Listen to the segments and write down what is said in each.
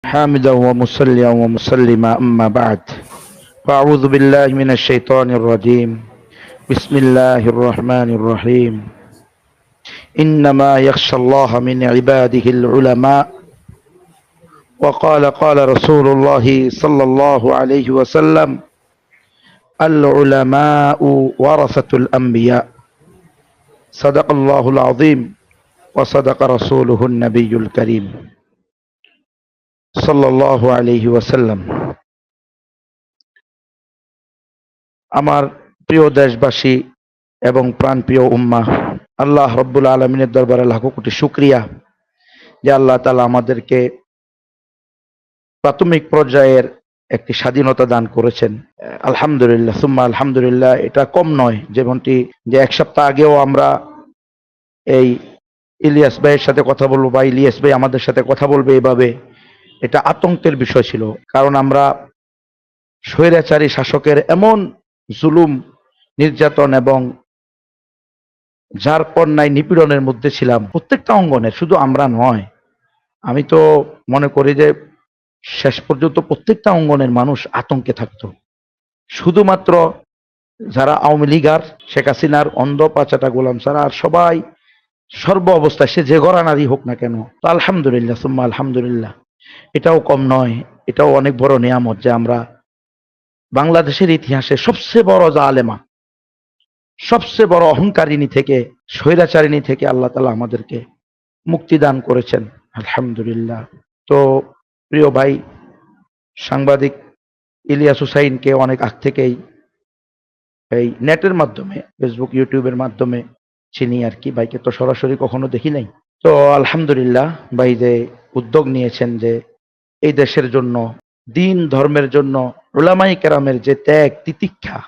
حامدا ومصليا ومسلما أما بعد فأعوذ بالله من الشيطان الرجيم بسم الله الرحمن الرحيم إنما يخشى الله من عباده العلماء وقال رسول الله صلى الله عليه وسلم العلماء ورثة الأنبياء صدق الله العظيم وصدق رسوله النبي الكريم সাল্লাল্লাহু আলাইহি ওয়াসাল্লাম। আমার প্রিয় দেশবাসী এবং প্রাণপ্রিয় উম্মাহ, আল্লাহ রব্বুল আলামিনের দরবারে লাখো কোটি শুকরিয়া যে আল্লাহ তাআলা আমাদেরকে প্রাথমিক পর্যায়ের একটি স্বাধীনতা দান করেছেন। আলহামদুলিল্লাহ সুম্মা আলহামদুলিল্লাহ। এটা কম নয়, যেমনটি যে এক সপ্তাহ আগেও আমরা এই ইলিয়াস ভাইয়ের সাথে কথা বলবো বা ইলিয়াস ভাই আমাদের সাথে কথা বলবে, এভাবে এটা আতঙ্কের বিষয় ছিল। কারণ আমরা স্বৈরাচারী শাসকের এমন জুলুম, নির্যাতন এবং যার পণ্যায় নিপীড়নের মধ্যে ছিলাম প্রত্যেকটা অঙ্গনের, শুধু আমরা নয়। আমি তো মনে করি যে শেষ পর্যন্ত প্রত্যেকটা অঙ্গনের মানুষ আতঙ্কে থাকতো। শুধুমাত্র যারা আওয়ামী লীগার, শেখ হাসিনার অন্ধ পাচাটা গোলাম ছাড়া আর সবাই সর্ব অবস্থায়, সে যে ঘরানারই হোক না কেন। তো আলহামদুলিল্লাহ সুম্মা আলহামদুলিল্লাহ। এটাও কম নয়, এটাও অনেক বড় নিয়ামত যে আমরা বাংলাদেশের ইতিহাসে সবচেয়ে বড় জালেমা, সবচেয়ে বড় অহংকারিণী থেকে, স্বৈরাচারিণী থেকে আল্লাহ তাআলা আমাদেরকে মুক্তি দান করেছেন, আলহামদুলিল্লাহ। তো প্রিয় ভাই সাংবাদিক ইলিয়াস হুসাইনকে অনেক আগ থেকেই এই নেটের মাধ্যমে, ফেসবুক ইউটিউবের মাধ্যমে চিনি আর কি। ভাইকে তো সরাসরি কখনো দেখি নাই। তো আলহামদুলিল্লাহ ভাই যে উদ্যোগ নিয়েছেন যে এই দেশের জন্য, দিন ধর্মের জন্য উলামায়ে কেরামের যে ত্যাগ তিতিক্ষা,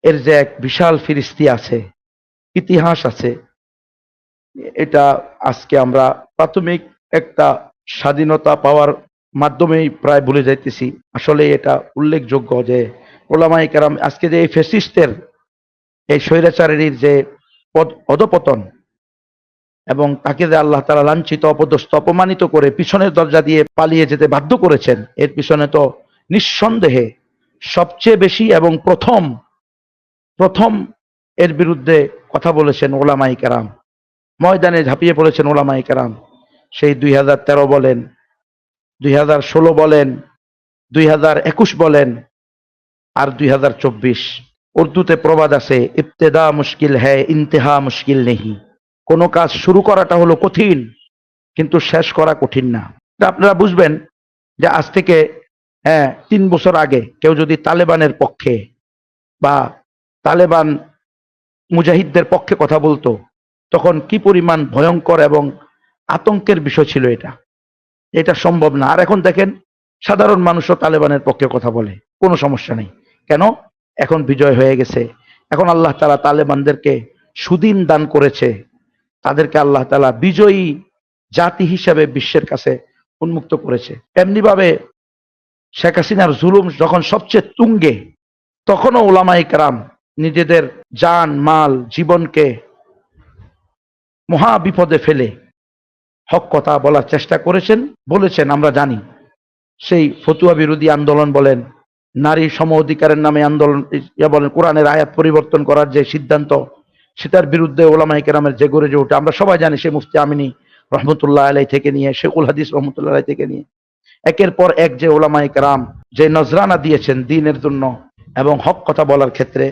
এর যে এক বিশাল ফিরিস্তি আছে, ইতিহাস আছে, এটা আজকে আমরা প্রাথমিক একটা স্বাধীনতা পাওয়ার মাধ্যমেই প্রায় ভুলে যাইতেছি। আসলে এটা উল্লেখযোগ্য যে উলামায়ে কেরাম আজকে যে এই ফ্যাসিস্টের, এই স্বৈরাচারের যে অধপতন এবং তাকে যে আল্লাহ তাআলা লাঞ্ছিত, অপদস্থ, অপমানিত করে পিছনের দরজা দিয়ে পালিয়ে যেতে বাধ্য করেছেন, এর পিছনে তো নিঃসন্দেহে সবচেয়ে বেশি এবং প্রথম এর বিরুদ্ধে কথা বলেছেন ওলামায়ে কেরাম, ময়দানে ঝাঁপিয়ে পড়েছেন ওলামায়ে কেরাম। সেই 2013 বলেন, 2016 বলেন, 2021 বলেন, আর 2024। উর্দুতে প্রবাদ আছে, ইবতেদা মুশকিল হ্যায় ইন্তেহা মুশকিল নেহি। কোনো কাজ শুরু করাটা হলো কঠিন, কিন্তু শেষ করা কঠিন না। আপনারা বুঝবেন যে আজ থেকে 3 বছর আগে কেউ যদি তালেবানের পক্ষে বা তালেবান মুজাহিদদের পক্ষে কথা বলতো, তখন কি পরিমাণ ভয়ঙ্কর এবং আতঙ্কের বিষয় ছিল। এটা সম্ভব না। আর এখন দেখেন সাধারণ মানুষও তালেবানের পক্ষে কথা বলে, কোনো সমস্যা নেই। কেন? এখন বিজয় হয়ে গেছে। এখন আল্লাহ তাআলা তালেবানদেরকে সুদিন দান করেছে, তাদেরকে আল্লাহ তাআলা বিজয়ী জাতি হিসেবে বিশ্বের কাছে উন্মুক্ত করেছে। এমনি ভাবে শেখ হাসিনার জুলুম যখন সবচেয়ে তুঙ্গে, তখনও উলামায়ে কেরাম নিজেদের জান মাল জীবনকে মহা বিপদে ফেলে হক কথা বলার চেষ্টা বলেছেন। আমরা জানি সেই ফতুয়া বিরোধী আন্দোলন বলেন, নারী সম অধিকারের নামে আন্দোলন বলেন, কোরআনের আয়াত পরিবর্তন করার যে সিদ্ধান্ত, সেটার বিরুদ্ধে ওলামায়ে কেরামের যে গড়ে ওঠে আমরা সবাই জানি। সে মুফতি আমিনী রহমতুল্লাহ আলাইহি থেকে নিয়ে, শেখুল হাদিস রহমতুল্লাহ আলাইহি থেকে নিয়ে একের পর এক যে ওলামায়ে কেরাম যে নজরানা দিয়েছেন দ্বীনের জন্য এবং হক কথা বলার ক্ষেত্রে,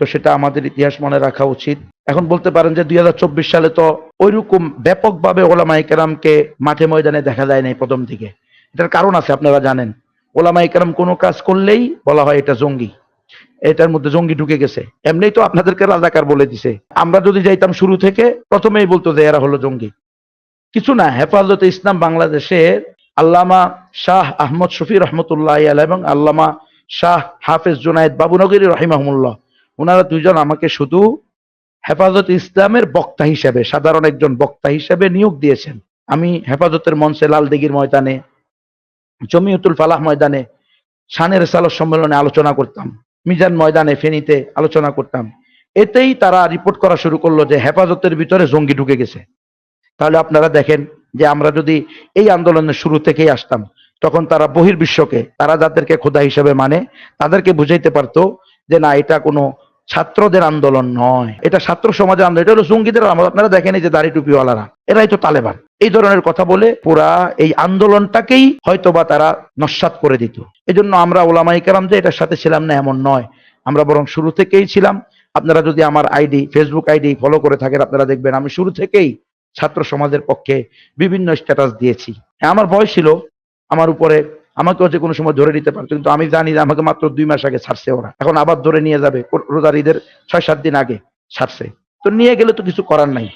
তো সেটা আমাদের ইতিহাস মনে রাখা উচিত। এখন বলতে পারেন যে 2024 সালে তো ওইরকম ব্যাপকভাবে ওলামায়ে কেরামকে মাঠে ময়দানে দেখা যায় নাই প্রথম দিকে। এটার কারণ আছে, আপনারা জানেন। ওলামায়ে কেরাম কোনো কাজ করলেই বলা হয় এটা জঙ্গি, এটার মধ্যে জঙ্গি ঢুকে গেছে। এমনি তো আপনাদেরকে রাজাকার বলে দিছে। আমরা যদি যাইতাম শুরু থেকে, প্রথমেই বলতো যে এরা হলো জঙ্গি। কিছু না, হেফাজতে ইসলাম বাংলাদেশের আল্লামা শাহ আহমদ শফি রহমতুল্লাহ আলাইহি এবং আল্লামা শাহ হাফেজ জুনায়েদ বাবুনগরী রহিমাহুল্লাহ, ওনারা দুইজন আমাকে শুধু হেফাজত ইসলামের বক্তা হিসেবে, সাধারণ একজন বক্তা হিসেবে নিয়োগ দিয়েছেন। আমি হেফাজতের মঞ্চে লালদিঘির ময়দানে, জমিয়তুল ফালাহ ময়দানে, শানের রিসালাত সম্মেলনে আলোচনা করতাম, মিজান ময়দানে ফেনীতে আলোচনা করতাম। এতেই তারা রিপোর্ট করা শুরু করলো যে হেফাজতের ভিতরে জঙ্গি ঢুকে গেছে। তাহলে আপনারা দেখেন যে আমরা যদি এই আন্দোলনের শুরু থেকেই আসতাম, তখন তারা বহির্বিশ্বকে, তারা যাদেরকে খোদা হিসেবে মানে, তাদেরকে বুঝাইতে পারতো যে না, এটা কোনো ছাত্রদের আন্দোলন নয়, এটা ছাত্র সমাজের আন্দোলন, এটা হলো জঙ্গিদের আন্দোলন। আপনারা দেখেন এই যে দাড়ি টুপিওয়ালারা, এরাই তো তালেবান। এই ধরনের কথা বলে পুরা এই আন্দোলনটাকেই হয়তোবা তারা নস্যাৎ করে দিত। এজন্য আমরা ওলামায়ে কেরাম যে এটার সাথে ছিলাম না এমন নয়, আমরা বরং শুরু থেকেই ছিলাম। আপনারা যদি আমার আইডি, ফেসবুক আইডি ফলো করে থাকেন, আপনারা দেখবেন আমি শুরু থেকেই ছাত্র সমাজের পক্ষে বিভিন্ন স্ট্যাটাস দিয়েছি। হ্যাঁ, আমার ভয় ছিল আমার উপরে, আমাকেও যে কোনো সময় ধরে নিতে পারতো, কিন্তু আমি জানি যে আমাকে মাত্র 2 মাস আগে ছাড়ছে ওরা, এখন আবার ধরে নিয়ে যাবে। রোজার ঈদের 6-7 দিন আগে ছাড়ছে, তো নিয়ে গেলে তো কিছু করার নাই,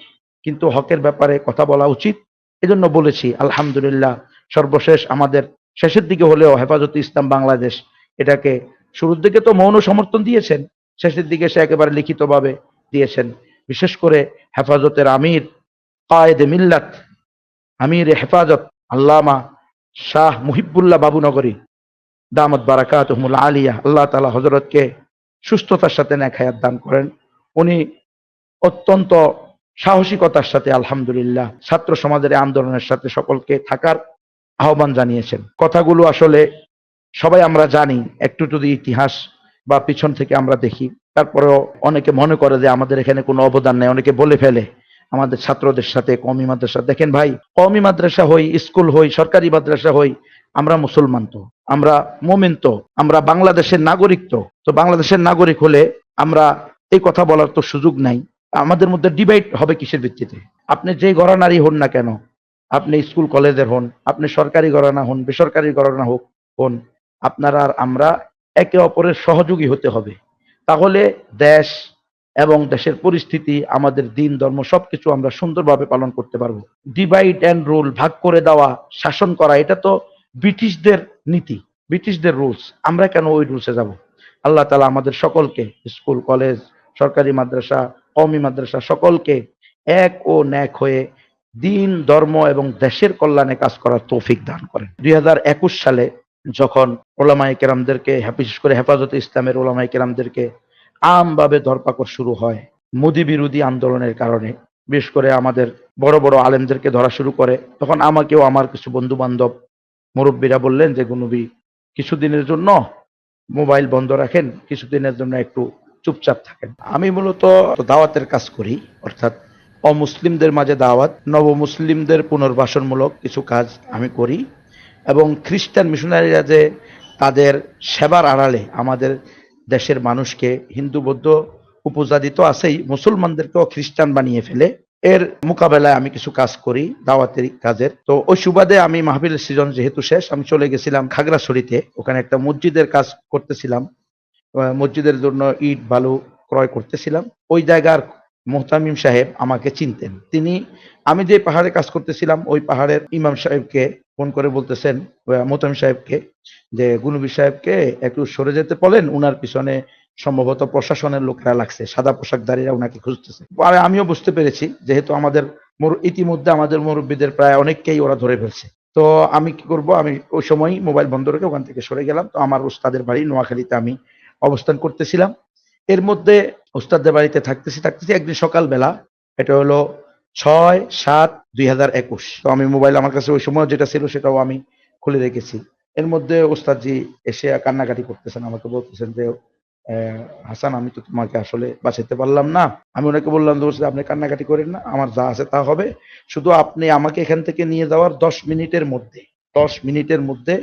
কিন্তু হকের ব্যাপারে কথা বলা উচিত। এজন্য বলেছি আলহামদুলিল্লাহ, সর্বশেষ আমাদের শেষের দিকে হলেও হেফাজতে ইসলাম বাংলাদেশ এটাকে, শুরুর দিকে তো মৌন সমর্থন দিয়েছেন, শেষের দিকে সে একেবারে লিখিতভাবে দিয়েছেন। বিশেষ করে হেফাজতের আমির, কায়েদে মিল্লাত, আমির হেফাজত আল্লামা শাহ মুহিবুল্লাহ বাবুনগরী দামত বারাকাতুহুমুল আলিয়া, আল্লাহ তাআলা হযরতকে সুস্থতার সাথে নেক হায়াত দান করেন। উনি অত্যন্ত সাহসিকতার সাথে আলহামদুলিল্লাহ ছাত্র সমাজের আন্দোলনের সাথে সকলকে থাকার আহ্বান জানিয়েছেন। কথাগুলো আসলে সবাই আমরা জানি, একটু যদি ইতিহাস বা পিছন থেকে আমরা দেখি, তারপরেও অনেকে মনে করে যে আমাদের এখানে কোনো অবদান নেই। অনেকে বলে ফেলে আমাদের ছাত্রদের সাথে কওমি মাদ্রাসা। দেখেন ভাই, কওমি মাদ্রাসা হই, স্কুল হই, সরকারি মাদ্রাসা হই, আমরা মুসলমান তো, আমরা মুমিন তো, আমরা বাংলাদেশের নাগরিক তো। তো বাংলাদেশের নাগরিক হলে আমরা এই কথা বলার তো সুযোগ নাই। আমাদের মধ্যে ডিবেট হবে কিসের ভিত্তিতে? আপনি যে ঘরানারই হন না কেন, আপনি স্কুল কলেজের হন, আপনি সরকারি ঘরানা হন, বেসরকারি ঘরানা হোক হন, আপনারা আর আমরা একে অপরের সহযোগী হতে হবে। তাহলে দেশ এবং দেশের পরিস্থিতি, আমাদের দিন ধর্ম সবকিছু আমরা সুন্দরভাবে পালন করতে পারবো। ডিভাইড অ্যান্ড রুল, ভাগ করে দেওয়া, শাসন করা, এটা তো ব্রিটিশদের নীতি, ব্রিটিশদের রুলস। আমরা কেন ওই রুলসে যাব? আল্লাহ তাআলা আমাদের সকলকে, স্কুল কলেজ, সরকারি মাদ্রাসা, কওমি মাদ্রাসা, সকলকে এক ও ন্যাক হয়ে দিন ধর্ম এবং দেশের কল্যাণে কাজ করার তৌফিক দান করেন। 2021 সালে যখন ওলামায়ে কেরামদেরকে, বিশেষ করে হেফাজতে ইসলামের ওলামায়ে কেরামদেরকে আমভাবে ধরপাকড় শুরু হয় মোদি বিরোধী আন্দোলনের কারণে, বিশেষ করে আমাদের বড় বড় আলেমদেরকে ধরা শুরু করে, তখন আমাকেও আমার কিছু বন্ধু বান্ধব মুরব্বীরা বললেন যে গুনবী, কিছুদিনের জন্য মোবাইল বন্ধ রাখেন, কিছুদিনের জন্য একটু চুপচাপ থাকেন। আমি মূলত দাওয়াতের কাজ করি, অর্থাৎ অমুসলিমদের মাঝে দাওয়াত, নবমুসলিমদের পুনর্বাসনমূলক কিছু কাজ আমি করি, এবং খ্রিস্টান মিশনারিরা যে তাদের সেবার আড়ালে আমাদের দেশের মানুষকে, হিন্দু বৌদ্ধ উপজাতি তো আছেই, মুসলমানদেরকেও খ্রিস্টান বানিয়ে ফেলে, এর মোকাবেলায় আমি কিছু কাজ করি, দাওয়াতের কাজের। তো ওই সুবাদে আমি মাহফিলের সিজন যেহেতু শেষ, আমি চলে গেছিলাম খাগড়াছড়িতে, ওখানে একটা মসজিদের কাজ করতেছিলাম, মসজিদের জন্য ইট বালু ক্রয় করতেছিলাম। ওই জায়গার মোহতামিম সাহেব আমাকে চিনতেন। তিনি, আমি যে পাহাড়ে কাজ করতেছিলাম ওই পাহাড়ের ইমাম সাহেবকে ফোন করে বলতেছেন, মোহতামিম সাহেবকে, যে গুনবী সাহেবকে একটু সরে যেতে বলেন, উনার পিছনে সম্ভবত প্রশাসনের লোকেরা লাগছে, সাদা পোশাকধারীরা উনাকে খুঁজতেছে। আর আমিও বুঝতে পেরেছি, যেহেতু আমাদের ইতিমধ্যে আমাদের মুরব্বীদের প্রায় অনেককেই ওরা ধরে ফেলছে। তো আমি কি করব, আমি ওই সময় মোবাইল বন্ধ রেখে ওখান থেকে সরে গেলাম। তো আমার উস্তাদের বাড়ি নোয়াখালীতে আমি অবস্থান করতেছিলাম। এর মধ্যে উস্তাদের বাড়িতে থাকতেছি থাকতেছি একদিন সকালবেলা, এটা হলো 6/7/2021, তো আমি মোবাইল আমার কাছে ওই সময় যেটা ছিল সেটাও আমি খুলে রেখেছি। এর মধ্যে ওস্তাদজি এসে কান্নাকাটি করতেছেন, আমাকে বলতেছেন যে হাসান, আমি তো তোমাকে আসলে বাঁচাতে পারলাম না। আমি ওনাকে বললাম যে আপনি কান্নাকাটি করেন না, আমার যা আছে তা হবে, শুধু আপনি আমাকে এখান থেকে নিয়ে যাওয়ার 10 মিনিটের মধ্যে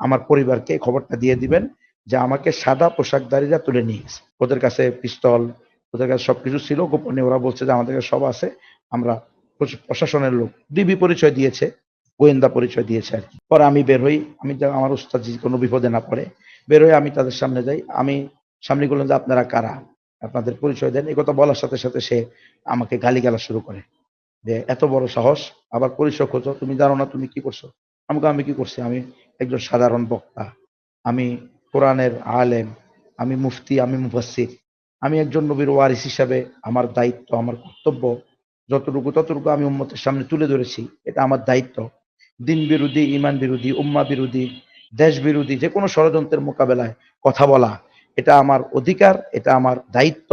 আমার পরিবারকে খবরটা দিয়ে দিবেন যে আমাকে সাদা পোশাকধারীরা তুলে নিয়ে গেছে। ওদের কাছে পিস্তল, ওদের কাছে সবকিছু ছিল গোপনে, ওরা বলছে যে আমাদের কাছে সব আছে, আমরা প্রশাসনের লোক, ডিবি পরিচয় দিয়েছে, গোয়েন্দা পরিচয় দিয়েছে আর কি। পরে আমি বের হই, আমি আমার উস্তাদ কোনো বিপদে না পড়ে বের হয়ে আমি তাদের সামনে যাই। আমি সামনে বললাম যে আপনারা কারা, আপনাদের পরিচয় দেন। এই কথা বলার সাথে সাথে সে আমাকে গালিগালাজ শুরু করে, যে এত বড় সাহস, আবার পরিচয় খোঁজো, তুমি জানো না তুমি কি করছো? আমি কি করছি? আমি একজন সাধারণ বক্তা, আমি কোরআনের আলেম, আমি মুফতি, আমি মুফাসসির, আমি একজন নবীর ওয়ারিস হিসাবে আমার দায়িত্ব, আমার কর্তব্য ততটুকু আমি উম্মতের সামনে তুলে ধরেছি, এটা আমার দায়িত্ব। দিন বিরোধী, ইমান বিরোধী, উম্মা বিরোধী, দেশ বিরোধী যে কোনো ষড়যন্ত্রের মোকাবেলায় কথা বলা, এটা আমার অধিকার, এটা আমার দায়িত্ব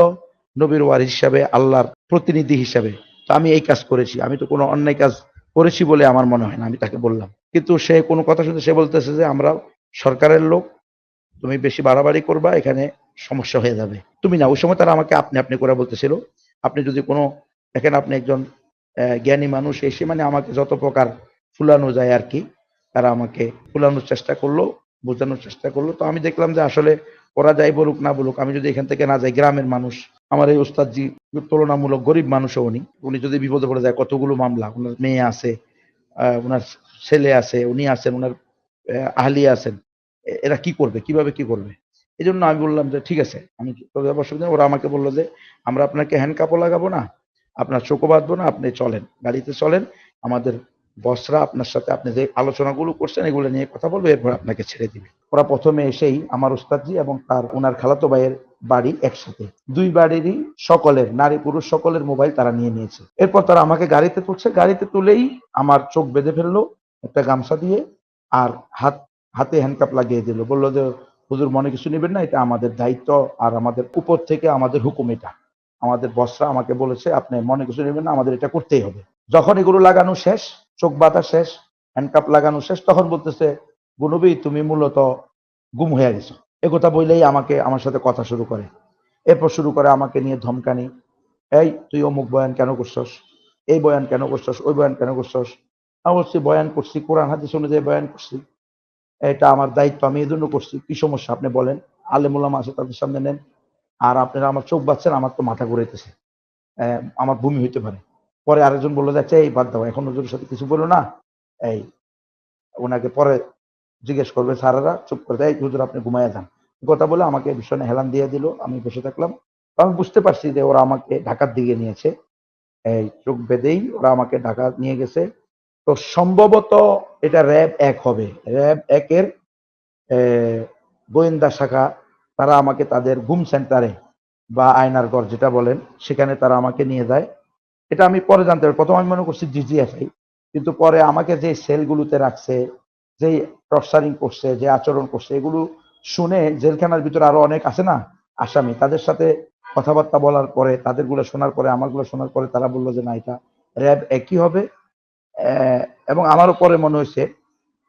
নবীর ওয়ারিস হিসাবে, আল্লাহর প্রতিনিধি হিসাবে। তো আমি এই কাজ করেছি, আমি তো কোনো অন্যায় কাজ করেছি বলে আমার মনে হয় না, আমি তাকে বললাম। কিন্তু সে কোনো কথা শুনতে সে বলতেছে যে আমরা সরকারের লোক, তুমি বেশি বাড়াবাড়ি করবা, এখানে সমস্যা হয়ে যাবে। তুমি না, ওই সময় তারা আমাকে আপনি আপনি করে বলতেছিল। আপনি যদি কোনো, দেখেন আপনি একজন জ্ঞানী মানুষ, এসে মানে আমাকে যত প্রকার ফুলানো যায় আর কি, তারা আমাকে ফুলানোর চেষ্টা করলো, বোঝানোর চেষ্টা করলো। তো আমি দেখলাম যে আসলে ওরা যাই বলুক না বলুক, আমি যদি এখান থেকে না যাই, গ্রামের মানুষ, আমার এই ওস্তাদজি তুলনামূলক গরিব মানুষও, উনি উনি যদি বিপদে পড়ে যায়, কতগুলো মামলা, ওনার মেয়ে আছে, ওনার ছেলে আছে, উনি আছেন, ওনার আহলিয়া আছেন, এরা কি করবে, কিভাবে কি করবে? এই জন্য আমি বললাম যে ঠিক আছে, আমি অসুবিধা নেই। ওরা আমাকে বললো যে আমরা আপনাকে হ্যান্ড কাপও লাগাবো না, আপনার চোখও বাঁধবো না, আপনি চলেন, গাড়িতে চলেন, আমাদের বসরা আপনার সাথে আপনি যে আলোচনাগুলো করছেন এগুলো নিয়ে কথা বলবো, এরপর আপনাকে ছেড়ে দিবে। ওরা প্রথমে এসেই আমার উস্তাদজি এবং তার ওনার খালাতো ভাইয়ের বাড়ি একসাথে, দুই বাড়িরই সকলের, নারী পুরুষ সকলের মোবাইল তারা নিয়ে নিয়েছে। এরপর তারা আমাকে গাড়িতে তুলছে, গাড়িতে তুলেই আমার চোখ বেঁধে ফেললো একটা গামছা দিয়ে, আর হাতে হ্যান্ডকাপ লাগিয়ে দিল, বললো যে হুজুর মনে কিছু নেবেন না, এটা আমাদের দায়িত্ব, আর আমাদের উপর থেকে আমাদের হুকুম, এটা আমাদের বসরা আমাকে বলেছে, আপনি মনে কিছু নেবেন না, আমাদের এটা করতেই হবে। যখন এগুলো লাগানো শেষ, চোখ বাঁধা শেষ, হ্যান্ডকাপ লাগানো শেষ, তখন বলতেছে গুনবী তুমি মূলত গুম হয়ে গেছো। একথা বললেই আমাকে, আমার সাথে কথা শুরু করে। এরপর শুরু করে আমাকে নিয়ে ধমকানি, এই তুই অমুক বয়ান কেন করছস, এই বয়ান কেন করছস, ওই বয়ান কেন করছস। আমি বলছি বয়ান করছি, কোরআন হাদিস অনুযায়ী বয়ান করছি, এটা আমার দায়িত্ব, আমি এই জন্য করছি, কি সমস্যা আপনি বলেন, আলেম ওলামা আছে তাদের সামনে নেন। আর আপনারা আমার চোখ বাঁধছেন, আমার তো মাথা ঘুরাইতেছে, আমার বমি হইতে পারে। পরে আরেকজন বললো যাচ্ছে এই বাদ দাও, এখন হুজুরের সাথে কিছু বলো না, এই ওনাকে পরে জিজ্ঞেস করবে স্যারেরা, চুপ করে দেয়, হুজুর আপনি ঘুমাইয়া যান। কথা বলে আমাকে ভীষণ হেলান দিয়ে দিল, আমি বসে থাকলাম। তো আমি বুঝতে পারছি যে ওরা আমাকে ঢাকার দিকে নিয়েছে, এই চোখ বেঁধেই ওরা আমাকে ঢাকা নিয়ে গেছে। তো সম্ভবত এটা র্যাব 1 হবে, র্যাব 1-এর গোয়েন্দা শাখা, তারা আমাকে তাদের গুম সেন্টারে বা আয়নার ঘর যেটা বলেন, সেখানে তারা আমাকে নিয়ে যায়। এটা আমি পরে জানতে পারি, প্রথম আমি মনে করছি ডিজিএফআই, কিন্তু পরে আমাকে যে সেলগুলোতে রাখছে, যে টর্চারিং করছে, যে আচরণ করছে, এগুলো শুনে জেলখানার ভিতরে আরো অনেক আছে না আসামি, তাদের সাথে কথাবার্তা বলার পরে, তাদের গুলো শোনার পরে, আমার গুলো শোনার পরে, তারা বললো যে না, এটা র্যাব 1-ই হবে। এবং আমারও পরে মনে হয়েছে।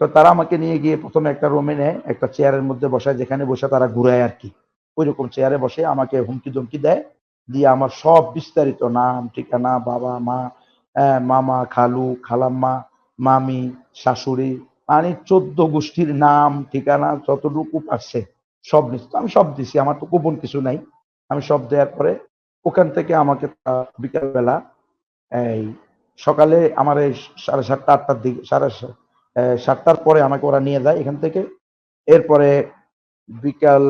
তো তারা আমাকে নিয়ে গিয়ে প্রথমে একটা রুমে নেয়, একটা চেয়ারের মধ্যে বসায়, যেখানে বসে তারা ঘুরায় আর কি, ওই রকম চেয়ারে বসে আমাকে হুমকি ধমকি দেয়, দিয়ে আমার সব বিস্তারিত নাম ঠিকানা, বাবা মা, মামা খালু খালাম্মা, মামি শাশুড়ি, মানে 14 গোষ্ঠীর নাম ঠিকানা যতটুকু পারছে সব নিচ্ছে। আমি সব দিছি, আমার তো গোপন কিছু নাই। আমি সব দেওয়ার পরে ওখান থেকে আমাকে বিকালবেলা, এই সকালে আমার এই 7:30-8টার দিকে, 7টার পরে আমাকে ওরা নিয়ে যায় এখান থেকে। এরপরে বিকাল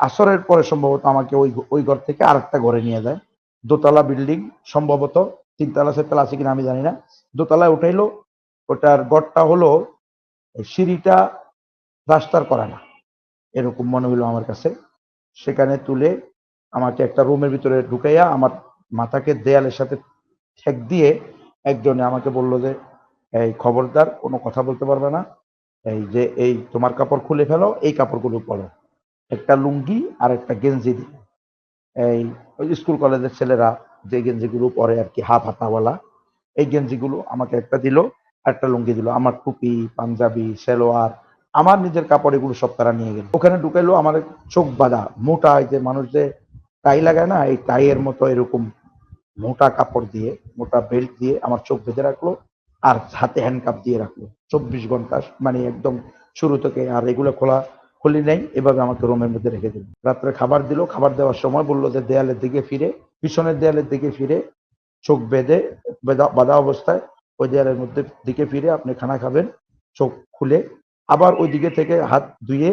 আসরের পরে সম্ভবত আমাকে ওই ওই ঘর থেকে আরেকটা ঘরে নিয়ে যায়, দোতলা বিল্ডিং, সম্ভবত 3তলা 4তলা আছে কিনা আমি জানি না। দোতলায় উঠাইলো, ওটার ঘরটা হলো সিঁড়িটা প্লাস্টার করা না, এরকম মনে হইলো আমার কাছে। সেখানে তুলে আমাকে একটা রুমের ভিতরে ঢুকাইয়া আমার মাথাকে দেয়ালের সাথে ঠেক দিয়ে একজনে আমাকে বললো যে এই খবরদার কোনো কথা বলতে পারবে না, এই যে এই তোমার কাপড় খুলে ফেলো, এই কাপড়গুলো পরো, একটা লুঙ্গি আর একটা গেঞ্জি দিল। এই ওই স্কুল কলেজের ছেলেরা যে গেঞ্জিগুলো পরে আর কি, হাফ হাতাওয়ালা, এই গেঞ্জিগুলো আমাকে একটা দিল, একটা লুঙ্গি দিল। আমার টুপি পাঞ্জাবি সেলোয়ার, আমার নিজের কাপড়, এগুলো সব তারা নিয়ে গেল। ওখানে ঢুকাইলো, আমার চোখ বাঁধা মোটা, এই যে মানুষ যে টাই লাগায় না, এই টাইয়ের মতো এরকম মোটা কাপড় দিয়ে, মোটা বেল্ট দিয়ে আমার চোখ বেঁধে রাখলো, আর হাতে হ্যান্ডকাপ দিয়ে রাখলো 24 ঘন্টা, মানে একদম শুরু থেকে। আর এগুলো খুলি নাই, এভাবে আমাকে রুমের মধ্যে রেখে দিল। রাত্রে খাবার দিল, খাবার দেওয়ার সময় বললো যে দেয়ালের দিকে ফিরে, পিছনের দেয়ালের দিকে ফিরে, চোখ বেঁধে বাঁধা অবস্থায় ওই দেয়ালের মধ্যে দিকে ফিরে আপনি খানা খাবেন, চোখ খুলে আবার ওই দিকে থেকে হাত ধুয়ে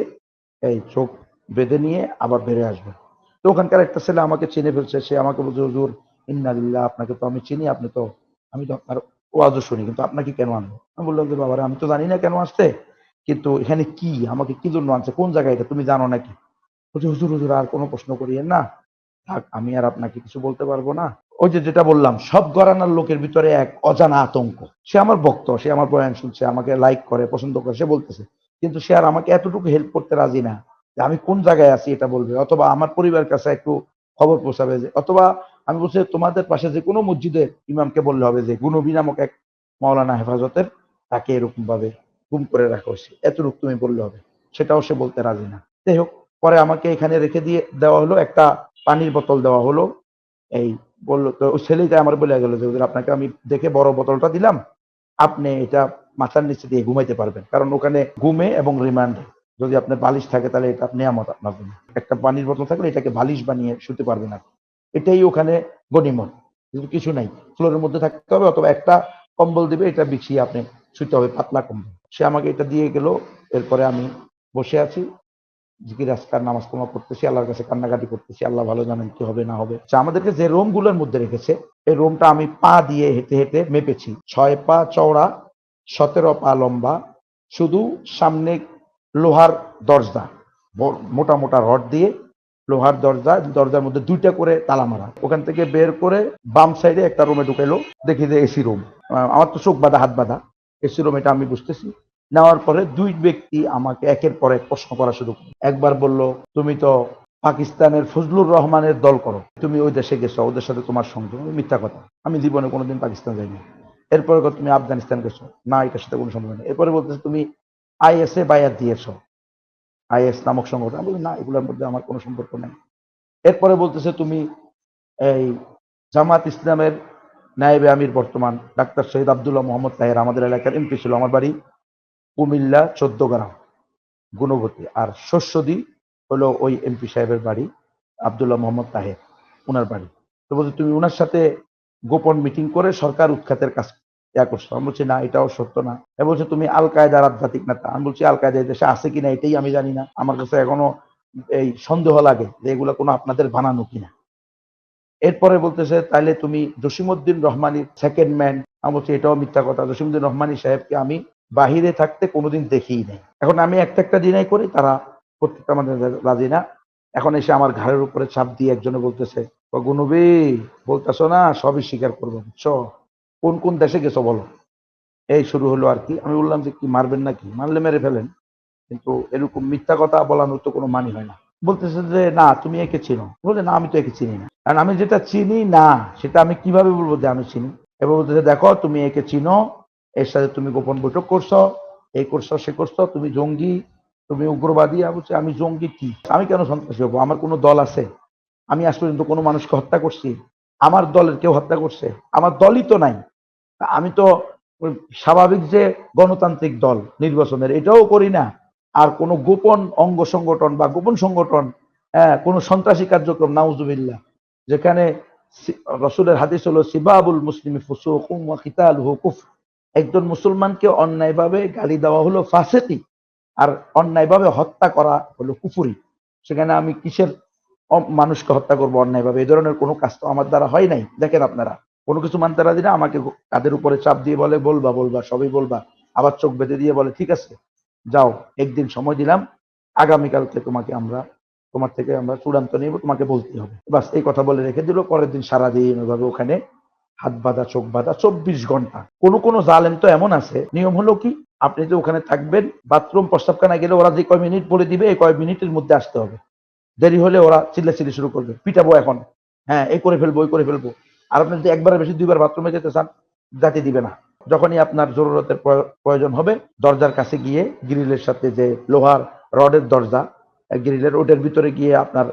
এই চোখ বেঁধে নিয়ে আবার বেড়ে আসবেন। তো ওখানকার একটা ছেলে আমাকে চিনে ফেলছে, সে আমাকে বলছে হুজুর ইন্নালিল্লাহ, আপনাকে তো আমি চিনি, আপনি তো, আমি তো আপনার ওয়াজও শুনি, কিন্তু আপনাকে কেন আনবো? আমি বললাম যে বাবারে আমি তো জানি না কেন আসতে, কিন্তু এখানে কি, আমাকে কি জন্য আনছে, কোন জায়গায় এটা তুমি জানো নাকি? বলছে হুজুর হুজুর আর কোনো প্রশ্ন করিয়েন না, থাক আমি আর আপনাকে কিছু বলতে পারবো না। ওই যে যেটা বললাম, সব ঘরানার লোকের ভিতরে এক অজানা আতঙ্ক। সে আমার ভক্ত, সে আমার বয়ান শুনছে, আমাকে লাইক করে, পছন্দ করে, সে বলতেছে, কিন্তু সে আর আমাকে এতটুকু হেল্প করতে রাজি না যে আমি কোন জায়গায় আছি এটা বলবে, অথবা আমার পরিবারের কাছে একটু খবর পৌঁছাবে, যে অথবা আমি বলছি তোমাদের পাশে যে কোনো মসজিদের ইমামকে বললে হবে যে গুনবী নামক এক মাওলানা হেফাজতের তাকে এরকম ভাবে গুম করে রাখা হয়েছে, এতটুকু তুমি বললে হবে। সেটাও সে বলতে রাজি না। যাই হোক, পরে আমাকে এখানে রেখে দিয়ে দেওয়া হলো, একটা পানির বোতল দেওয়া হলো। এই বললো তো ওই ছেলেটা আমার বলে গেল যে হুজুর আপনাকে আমি দেখে বড় বোতলটা দিলাম, আপনি এটা মাথার নিচে দিয়ে ঘুমাইতে পারবেন, কারণ ওখানে ঘুমে এবং রিমান্ডে যদি আপনার বালিশ থাকে তাহলে এটা নেয়ামত আপনার জন্য। একটা পানির বোতল থাকলে এটাকে বালিশ বানিয়ে শুতে পারবেন আপনি, এটাই ওখানে গনিমত। কিন্তু কিছু নাই, ফ্লোরের মধ্যে থাকতে হবে অথবা একটা কম্বল দিবে, এটা বিছিয়ে আপনি শুতে হবে, পাতলা কম্বল। সে আমাকে এটা দিয়ে গেল। এরপরে আমি বসে আছি, জিকির আজকার নামাজ কালাম পড়তেছি, আল্লাহর কাছে কান্নাকাটি করতেছি, আল্লাহ ভালো জানেন কি হবে না হবে। আচ্ছা, আমাদেরকে যে রুম গুলোর মধ্যে রেখেছে এই রুমটা আমি পা দিয়ে হেঁটে হেঁটে মেপেছি, 6 পা চওড়া, 17 পা লম্বা, শুধু সামনে লোহার দরজা, মোটা মোটা রড দিয়ে লোহার দরজা, দরজার মধ্যে 2টা করে তালা মারা। ওখান থেকে বের করে বাম সাইডে একটা রুমে ঢুকাইলো, দেখি যে এসি রুম। আমার তো চোখ বাঁধা হাত বাঁধা, এসি রুম এটা আমি বুঝতেছি। নেওয়ার পরে 2 ব্যক্তি আমাকে একের পর এক প্রশ্ন করা শুরু করলো। একবার বলল, তুমি তো পাকিস্তানের ফজলুর রহমানের দল করো, তুমি ওই দেশে গেছো, ওদের সাথে তোমার সঙ্গে। মিথ্যা কথা, আমি জীবনে কোনোদিন পাকিস্তান যাইনি। এরপরে তুমি আফগানিস্তান গেছো, না এটার সাথে কোনো সম্পর্ক নেই। এরপরে বলতেছে তুমি আইএস এ বায়াত দিয়েছো, আইএস নামক সংগঠন। আমি বলি না, এগুলোর মধ্যে আমার কোনো সম্পর্ক নেই। এরপরে বলতেছে তুমি এই জামাত ইসলামের নায়েবে আমির বর্তমান ডাক্তার শহীদ আব্দুল্লাহ মোহাম্মদ তাহের আমাদের এলাকার এমপি ছিল। আমার বাড়ি কুমিল্লা 14 গ্রাম গুণবতী, আর শস্যদি হলো ওই এমপি সাহেবের বাড়ি, আব্দুল্লাহ মোহাম্মদ তাহের ওনার বাড়ি। তো বলছে তুমি ওনার সাথে গোপন মিটিং করে সরকার উৎখাতের কাজ করছো। আমি বলছি না, এটাও সত্য না। এ বলছে তুমি আল কায়দার আধ্যাত্মিক নেতা। আমি বলছি আল কায়দা দেশে আছে কিনা এটাই আমি জানি না, আমার কাছে এখনো এই সন্দেহ লাগে যে এগুলো কোনো আপনাদের বানানো কিনা। এরপরে বলতেছে তাইলে তুমি জসিমউদ্দিন রহমানির সেকেন্ড ম্যান। আমি বলছি এটাও মিথ্যা কথা, জসিমউদ্দিন রহমানি সাহেবকে আমি বাহিরে থাকতে কোনোদিন দেখিই নাই। এখন আমি একটা একটা ডিনাই করি, তারা প্রত্যেকটা আমাদের রাজি না। এখন এসে আমার ঘাড়ের উপরে চাপ দিয়ে একজনে বলতেছে, গুনবী বলতেছো না, সবই স্বীকার করবো, বুঝছো, কোন কোন দেশে গেছো বলো। এই শুরু হলো আর কি। আমি বললাম যে কি মারবেন নাকি, মারলে মেরে ফেলেন, কিন্তু এরকম মিথ্যা কথা বলানোর তো কোনো মানি হয় না। বলতেছে যে না তুমি একে চিনো। বলছে না আমি তো একে চিনি না, কারণ আমি যেটা চিনি না সেটা আমি কিভাবে বলবো যে আমি চিনি। এবার বলতেছে দেখো তুমি একে চিনো, এর সাথে তুমি গোপন বৈঠক করছো, এই করছো সে করছো, তুমি জঙ্গি, তুমি উগ্রবাদী। আমি বলছি আমি জঙ্গি কি, আমি কেন সন্ত্রাসী হবো, আমার কোনো দল আছে? আমি আজ পর্যন্ত কোনো মানুষকে হত্যা করছি? আমার দলের কেউ হত্যা করছে? আমার দলই তো নাই। আমি তো স্বাভাবিক যে গণতান্ত্রিক দল নির্বাচনের এটাও করি না। আর কোন গোপন অঙ্গ সংগঠন বা গোপন সংগঠন, কোন সন্ত্রাসী কার্যক্রম, নাউজুবিল্লাহ, যেখানে রসুলের হাদিস হলো সিবাবুল মুসলিমি ফুসুকুম ওয়া কিতালুহু কুফর, একজন মুসলমানকে অন্যায়ভাবে গালি দেওয়া হলো ফাসিকি, আর অন্যায়ভাবে হত্যা করা হলো কুফরি। সেখানে আমি কিসের মানুষকে হত্যা করবো অন্যায়ভাবে? এই ধরনের কোনো কাজ তো আমার দ্বারা হয় নাই। দেখেন আপনারা কোনো কিছু মানতে রাজি না, আমাকে তাদের উপরে চাপ দিয়ে বলে বলবা বলবা সবই বলবা, আবার চোখ বেঁধে দিয়ে বলে ঠিক আছে যাও, একদিন সময় দিলাম, আগামীকালকে তোমার থেকে আমরা চূড়ান্ত নিব, তোমাকে বলতে হবে। বাস এই কথা বলে রেখে দিল। পরের দিন সারাদিন ওইভাবে ওখানে হাত বাঁধা চোখ বাঁধা 24 ঘন্টা। কোন জালেম তো এমন আছে, নিয়ম হলো কি, আপনি যে ওখানে থাকবেন, বাথরুম প্রস্তাবখানা গেলে ওরা যে কয় মিনিট বলে দিবে এই কয় মিনিটের মধ্যে আসতে হবে। দেরি হলে ওরা চিল্লাচিল্লি শুরু করবে, পিটাবো এখন, হ্যাঁ এই করে ফেলবো ওই করে ফেলবো। আর আপনি যদি একবারের বেশি 2বার বাথরুমে যেতে চান, যাতে দিবে না। যখনই আপনার জরুরতের প্রয়োজন হবে, দরজার কাছে গিয়ে গ্রিলের সাথে যে লোহার রডের দরজা, গ্রিলের ওটার ভিতরে গিয়ে আপনার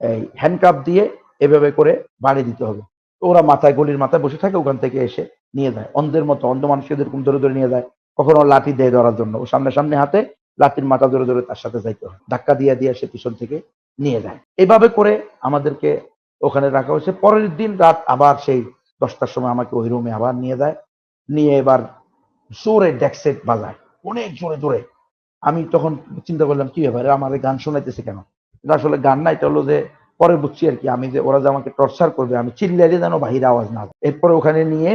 এই হ্যান্ডকাপ দিয়ে এভাবে করে বাড়ি দিতে হবে। ওরা মাথায়, গলির মাথায় বসে থাকে, ওখান থেকে এসে নিয়ে যায়, অন্ধের মতো, অন্ধ মানুষকে যেরকম ধরে ধরে নিয়ে যায়। কখনো লাঠি দেয় ধরার জন্য, ও সামনে সামনে হাতে লাঠির মাথা ধরে ধরে তার সাথে যাইতে হয়, ধাক্কা দিয়ে দিয়ে সে পিছন থেকে নিয়ে যায়। এভাবে করে আমাদেরকে ওখানে রাখা হয়েছে। পরের দিন রাত আবার সেই 10টার সময় আমাকে ওই রুমে আবার নিয়ে যায়, নিয়ে এবার জোরে ডেকসেট বাজায়, অনেক জোরে জোরে। আমি তখন চিন্তা করলাম কি ব্যাপারে আমার গান শোনাইতেছে কেন। আসলে গান না, এটা হলো যে পরে বুঝছি আর কি, আমি যে ওরা যে আমাকে টর্চার করবে, আমি চিল্লাইলে যেন বাহিরে আওয়াজ না হয়। এরপরে ওখানে নিয়ে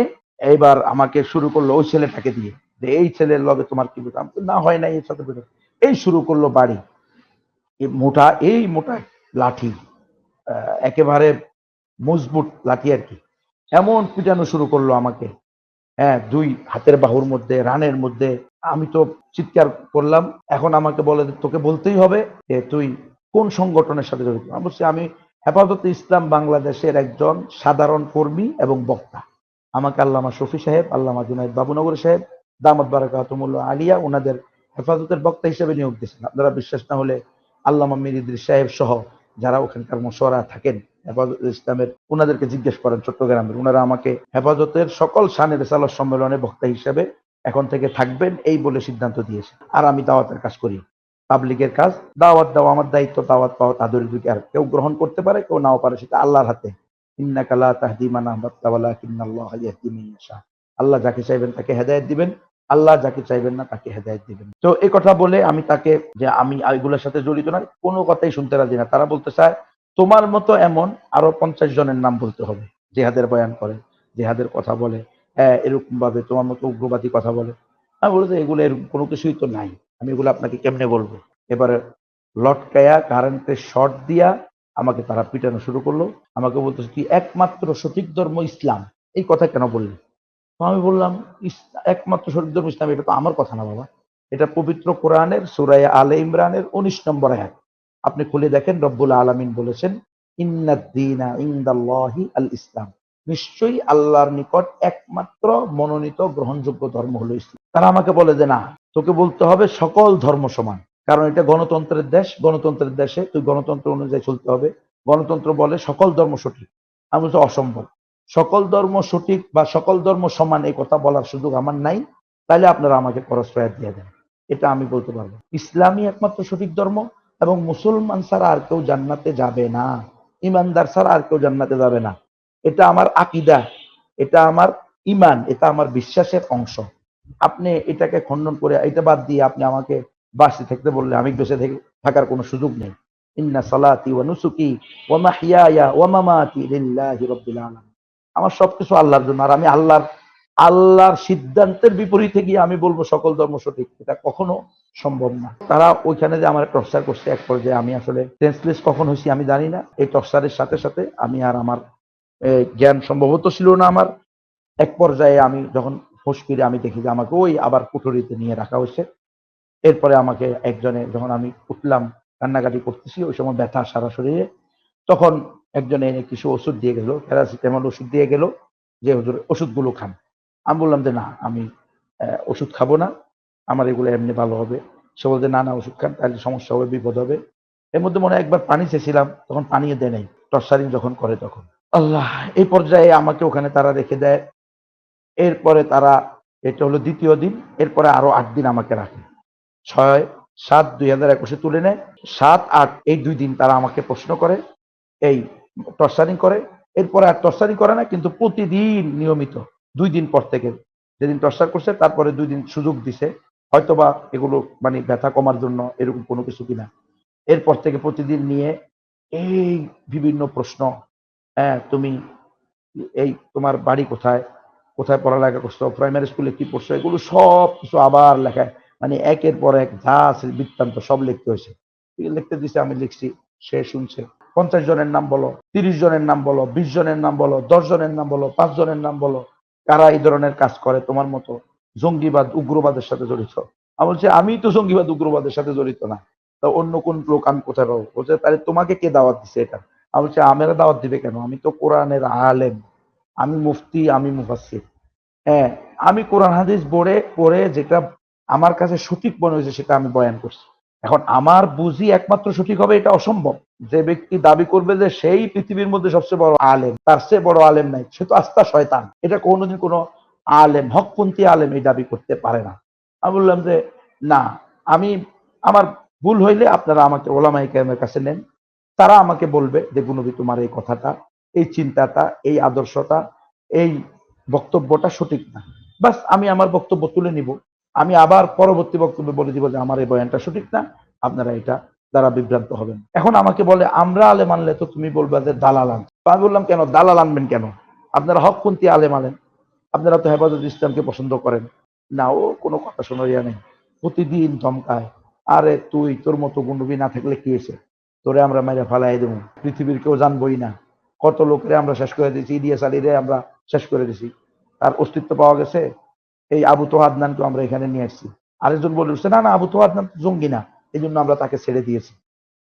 এইবার আমাকে শুরু করলো ওই ছেলেটাকে দিয়ে, যে এই ছেলের লগে তোমার কি বুঝলাম না, হয় নাই এর সাথে এই শুরু করলো বাড়ি, এই মোটা লাঠি, একেবারে মজবুত লাঠি আর কি, এমন পিটানো শুরু করলো আমাকে। হ্যাঁ, 2 হাতের বাহুর মধ্যে, রানের মধ্যে। আমি তো চিৎকার করলাম। এখন আমাকে বলে তোকে বলতেই হবে যে তুই কোন সংগঠনের সাথে জড়িত। আমি বলছি আমি হেফাজতে ইসলাম বাংলাদেশের একজন সাধারণ কর্মী এবং বক্তা। আমাকে আল্লামা শফি সাহেব, আল্লামা জুনায়েদ বাবুনগর সাহেব দামাত বারাকাতুমুল্লাহ আলিয়া ওনাদের হেফাজতের বক্তা হিসেবে নিয়োগ দিয়েছেন। আপনারা বিশ্বাস না হলে আল্লামা মীর ইদ্রিস সাহেব সহ যারা ওখানকার মশওয়ারা থাকেন হেফাজত ইসলামের, ওনাদেরকে জিজ্ঞেস করেন চট্টগ্রামের, ওনারা আমাকে হেফাজতের সকল শানে রেসালাত সম্মেলনে বক্তা হিসেবে এখন থেকে থাকবেন এই বলে সিদ্ধান্ত দিয়েছে। আর আমি দাওয়াতের কাজ করি, পাবলিকের কাজ, দাওয়াত দেওয়া আমার দায়িত্ব। দাওয়াত পাওয়া তাদের দিকে, আর কেউ গ্রহণ করতে পারে কেউ নাও পারে, সেটা আল্লাহর হাতে। ইন্নাকা লা তাহদি মান আহবাবতা ওয়ালাকিন্নাল্লাহা ইয়াহদি মান ইয়াশা। আল্লাহ যাকে চাইবেন তাকে হেদায়েত দিবেন, আল্লাহ যাকে চাইবেন না তাকে হেদায়েত দিবেন। তো এই কথা বলে আমি তাকে, যে আমি এগুলোর সাথে জড়িত না, কোনো কথাই শুনতে রাজি না। তারা বলতে চায় তোমার মতো এমন আরো 50 জনের নাম বলতে হবে জেহাদের বয়ান করে, জেহাদের কথা বলে, হ্যাঁ এরকম ভাবে তোমার মতো উগ্রবাদী কথা বলে। আমি বলতে এগুলো এরকম কোনো কিছুই তো নাই, আমি এগুলো আপনাকে কেমনে বলবো। এবারে লটকায়া কারেন্টের শর্ট দিয়া আমাকে তারা পিটানো শুরু করলো। আমাকে বলতেছে কি একমাত্র সঠিক ধর্ম ইসলাম, এই কথা কেন বললি? তো আমি বললাম একমাত্র সঠিক ধর্ম ইসলাম, এটা তো আমার কথা না বাবা, এটা পবিত্র কোরআনের সূরা আলে ইমরানের 19 নম্বর আয়াত। আপনি খুলে দেখেন, রব্বুল আলামিন বলেছেন ইন্নাদ-দীনা ইনদাল্লাহি আল ইসলাম, নিশ্চয়ই আল্লাহর নিকট একমাত্র মনোনীত গ্রহণযোগ্য ধর্ম হলো ইসলাম। তারা আমাকে বলে যে না, তোকে বলতে হবে সকল ধর্ম সমান, কারণ এটা গণতন্ত্রের দেশ, গণতন্ত্রের দেশে তুই গণতন্ত্র অনুযায়ী চলতে হবে। গণতন্ত্র বলে সকল ধর্ম সঠিক। আমি বলছি অসম্ভব, সকল ধর্ম সঠিক বা সকল ধর্ম সমান এই কথা বলার সুযোগ আমার নাই, তাহলে আপনারা আমাকে পরস্পর দিয়ে দেন, এটা আমি বলতে পারবো। ইসলামই একমাত্র সঠিক ধর্ম এবং মুসলমান ছাড়া আর কেউ জান্নাতে যাবে না, ইমানদার ছাড়া আর কেউ জান্নাতে যাবে না। এটা আমার আকীদা, এটা আমার ইমান, এটা আমার বিশ্বাসের অংশ। আপনি এটাকে খণ্ডন করে এটা বাদ দিয়ে আপনি আমাকে বাঁচতে থাকতে বললে আমি বেঁচে থাকার কোনো সুযোগ নেই। ইন্না সালাতি ওয়া নুসুকি ওয়া মাহইয়ায়া ওয়া মামাতি লিল্লাহি রাব্বিল আলামিন। আমার সবকিছু আল্লাহর জন্য, আর আমি আল্লাহর সিদ্ধান্তের বিপরীতে গিয়ে আমি বলবো সকল ধর্ম সঠিক, এটা কখনো সম্ভব না। তারা ওইখানে যে আমার টর্চার করছে, এক পর্যায়ে আমি আসলে সেন্সলেস কখন হয়েছি আমি জানি না। এই টর্চারের সাথে সাথে আমি আর আমার জ্ঞান সম্ভবত ছিল না আমার। এক পর্যায়ে আমি যখন হোশ ফিরে আমি দেখি যে আমাকে ওই আবার কুঠুরিতে নিয়ে রাখা হয়েছে। এরপরে আমাকে একজনে, যখন আমি উঠলাম কান্নাকাটি করতেছি, ওই সময় ব্যথা সারা শরীরে, তখন একজনে এনে কিছু ওষুধ দিয়ে গেল, প্যারাসিটামল ওষুধ দিয়ে গেল, যে হুজুর ওষুধগুলো খান। আমি বললাম যে না, আমি ওষুধ খাবো না, আমার এগুলো এমনি ভালো হবে। সে বলতে না না ওষুধ খান, তাহলে সমস্যা হবে, বিপদ হবে। এর মধ্যে মনে হয় একবার পানি চেয়েছিলাম, তখন পানিও দেয় নাই, টর্চারিং যখন করে তখন। আল্লাহ, এই পর্যায়ে আমাকে ওখানে তারা রেখে দেয়। এরপরে তারা, এটা হলো দ্বিতীয় দিন, এরপরে আরো 8 দিন আমাকে রাখে। 6/7/2021 তুলে নেয়। 7-8 এই 2 দিন তারা আমাকে প্রশ্ন করে, এই টর্চারিং করে। এরপরে আর টর্চারিং করে না, কিন্তু প্রতিদিন নিয়মিত 2 দিন পর থেকে, যেদিন টর্চার করছে তারপরে 2 দিন সুযোগ দিছে, হয়তোবা এগুলো মানে ব্যথা কমার জন্য এরকম কোনো কিছু কিনা। এরপর থেকে প্রতিদিন নিয়ে এই বিভিন্ন প্রশ্ন, হ্যাঁ তুমি এই তোমার বাড়ি কোথায়, কোথায় পড়ালেখা করছো, প্রাইমারি স্কুলে কি পড়ছো, এগুলো সব কিছু আবার লেখায়, মানে একের পর এক যা আছে বৃত্তান্ত সব লিখতে হয়েছে। লিখতে দিছে, আমি লিখছি, সে শুনছে। 50 জনের নাম বলো, 30 জনের নাম বলো, 20 জনের নাম বলো, 10 জনের নাম বলো, 5 জনের নাম বলো, কারা এই ধরনের কাজ করে তোমার মতো জঙ্গিবাদ উগ্রবাদের সাথে জড়িত। আমি বলছি আমি তো জঙ্গিবাদ উগ্রবাদের সাথে জড়িত না, তা অন্য কোন লোক আমি কোথায় পাবো? বলছে তাহলে তোমাকে কে দাওয়াত দিছে এটা? আমি বলছি আমার দাওয়াত দিবে কেন, আমি তো কোরআনের আলেম, আমি মুফতি, আমি মুফাসসির। হ্যাঁ, আমি কোরআন হাদিস পড়ে পড়ে যেটা আমার কাছে সঠিক মনে হয়েছে সেটা আমি বয়ান করছি। এখন আমার বুঝি একমাত্র সঠিক হবে এটা অসম্ভব। যে ব্যক্তি দাবি করবে যে সেই পৃথিবীর মধ্যে সবচেয়ে বড় আলেম, তার চেয়ে বড় আলেম নাই, সে তো আস্তা শয়তান। এটা কোনোদিন কোনো আলেম, হকপন্থী আলেম এই দাবি করতে পারে না। আমি বললাম যে না, আমি আমার ভুল হইলে আপনারা আমাকে ওলামায়ে কেরামের কাছে নেন, তারা আমাকে বলবে যে গুনবী তোমার এই কথাটা, এই চিন্তাটা, এই আদর্শটা, এই বক্তব্যটা সঠিক না। বাস আমি আমার বক্তব্য তুলে নিব, আমি আবার পরবর্তী বক্তব্যে বলে দিব যে আমার এই বয়ানটা সঠিক না, আপনারা এটা দ্বারা বিভ্রান্ত হবেন। এখন আমাকে বলে আমরা আলেম আনলে তো তুমি বলবা যে দালাল আন। আমি বললাম কেন দালাল আনবেন কেন, আপনারা হকপন্থী আলেম আনেন, আপনারা তো হেফাজত ইসলামকে পছন্দ করেন না। ও কোনো কথা শোনার ইয়া নেই, প্রতিদিন ধমকায়, আরে তুই তোর মতো গুন্ডবি না থাকলে কি হয়েছে, তোরে আমরা মেরে ফালাই দেবো, পৃথিবীর কেউ জানবই না। কত লোকরে আমরা শেষ করে দিয়েছি, ইলিয়াস আলীরে আমরা শেষ করে দিয়েছি, তার অস্তিত্ব পাওয়া গেছে। এই আবু তোহা আদনানকে আমরা এখানে নিয়ে আসছি। আরেকজন বলে উঠছে না না আবু তোহা আদনান জঙ্গি না, এই জন্য আমরা তাকে ছেড়ে দিয়েছি।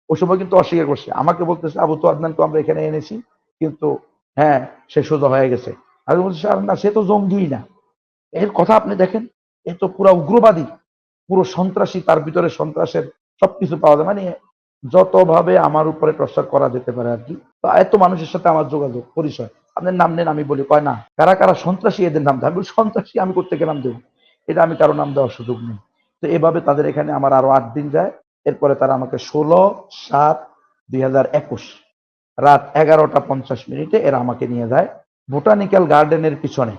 ওই সময় কিন্তু অস্বীকার করছে, আমাকে বলতেছে আবু তো আদনান তো আমরা এখানে এনেছি, কিন্তু হ্যাঁ সে সোজা হয়ে গেছে। আমি বলছি স্যার না, সে তো জঙ্গি না। এর কথা আপনি দেখেন, এ তো পুরো উগ্রবাদী, পুরো সন্ত্রাসী, তার ভিতরে সন্ত্রাসের সবকিছু পাওয়া যায়। মানে যতভাবে আমার উপরে টর্চার করা যেতে পারে আর কি। তো এত মানুষের সাথে আমার যোগাযোগ, পরিচয়, আপনার নাম নেন, আমি বলি কয় না, কারা কারা সন্ত্রাসী এদের নাম দেয়। আমি বলি সন্ত্রাসী আমি কোত্থেকে নাম দেবো, এটা আমি কারো নাম দেওয়ার সুযোগ নেই। তো এভাবে তাদের এখানে আমার আরো 8 দিন যায়। এরপরে তারা আমাকে 16/7/2021 রাত 11টা 50 মিনিটে এরা আমাকে নিয়ে যায় বোটানিক্যাল গার্ডেনের পিছনে,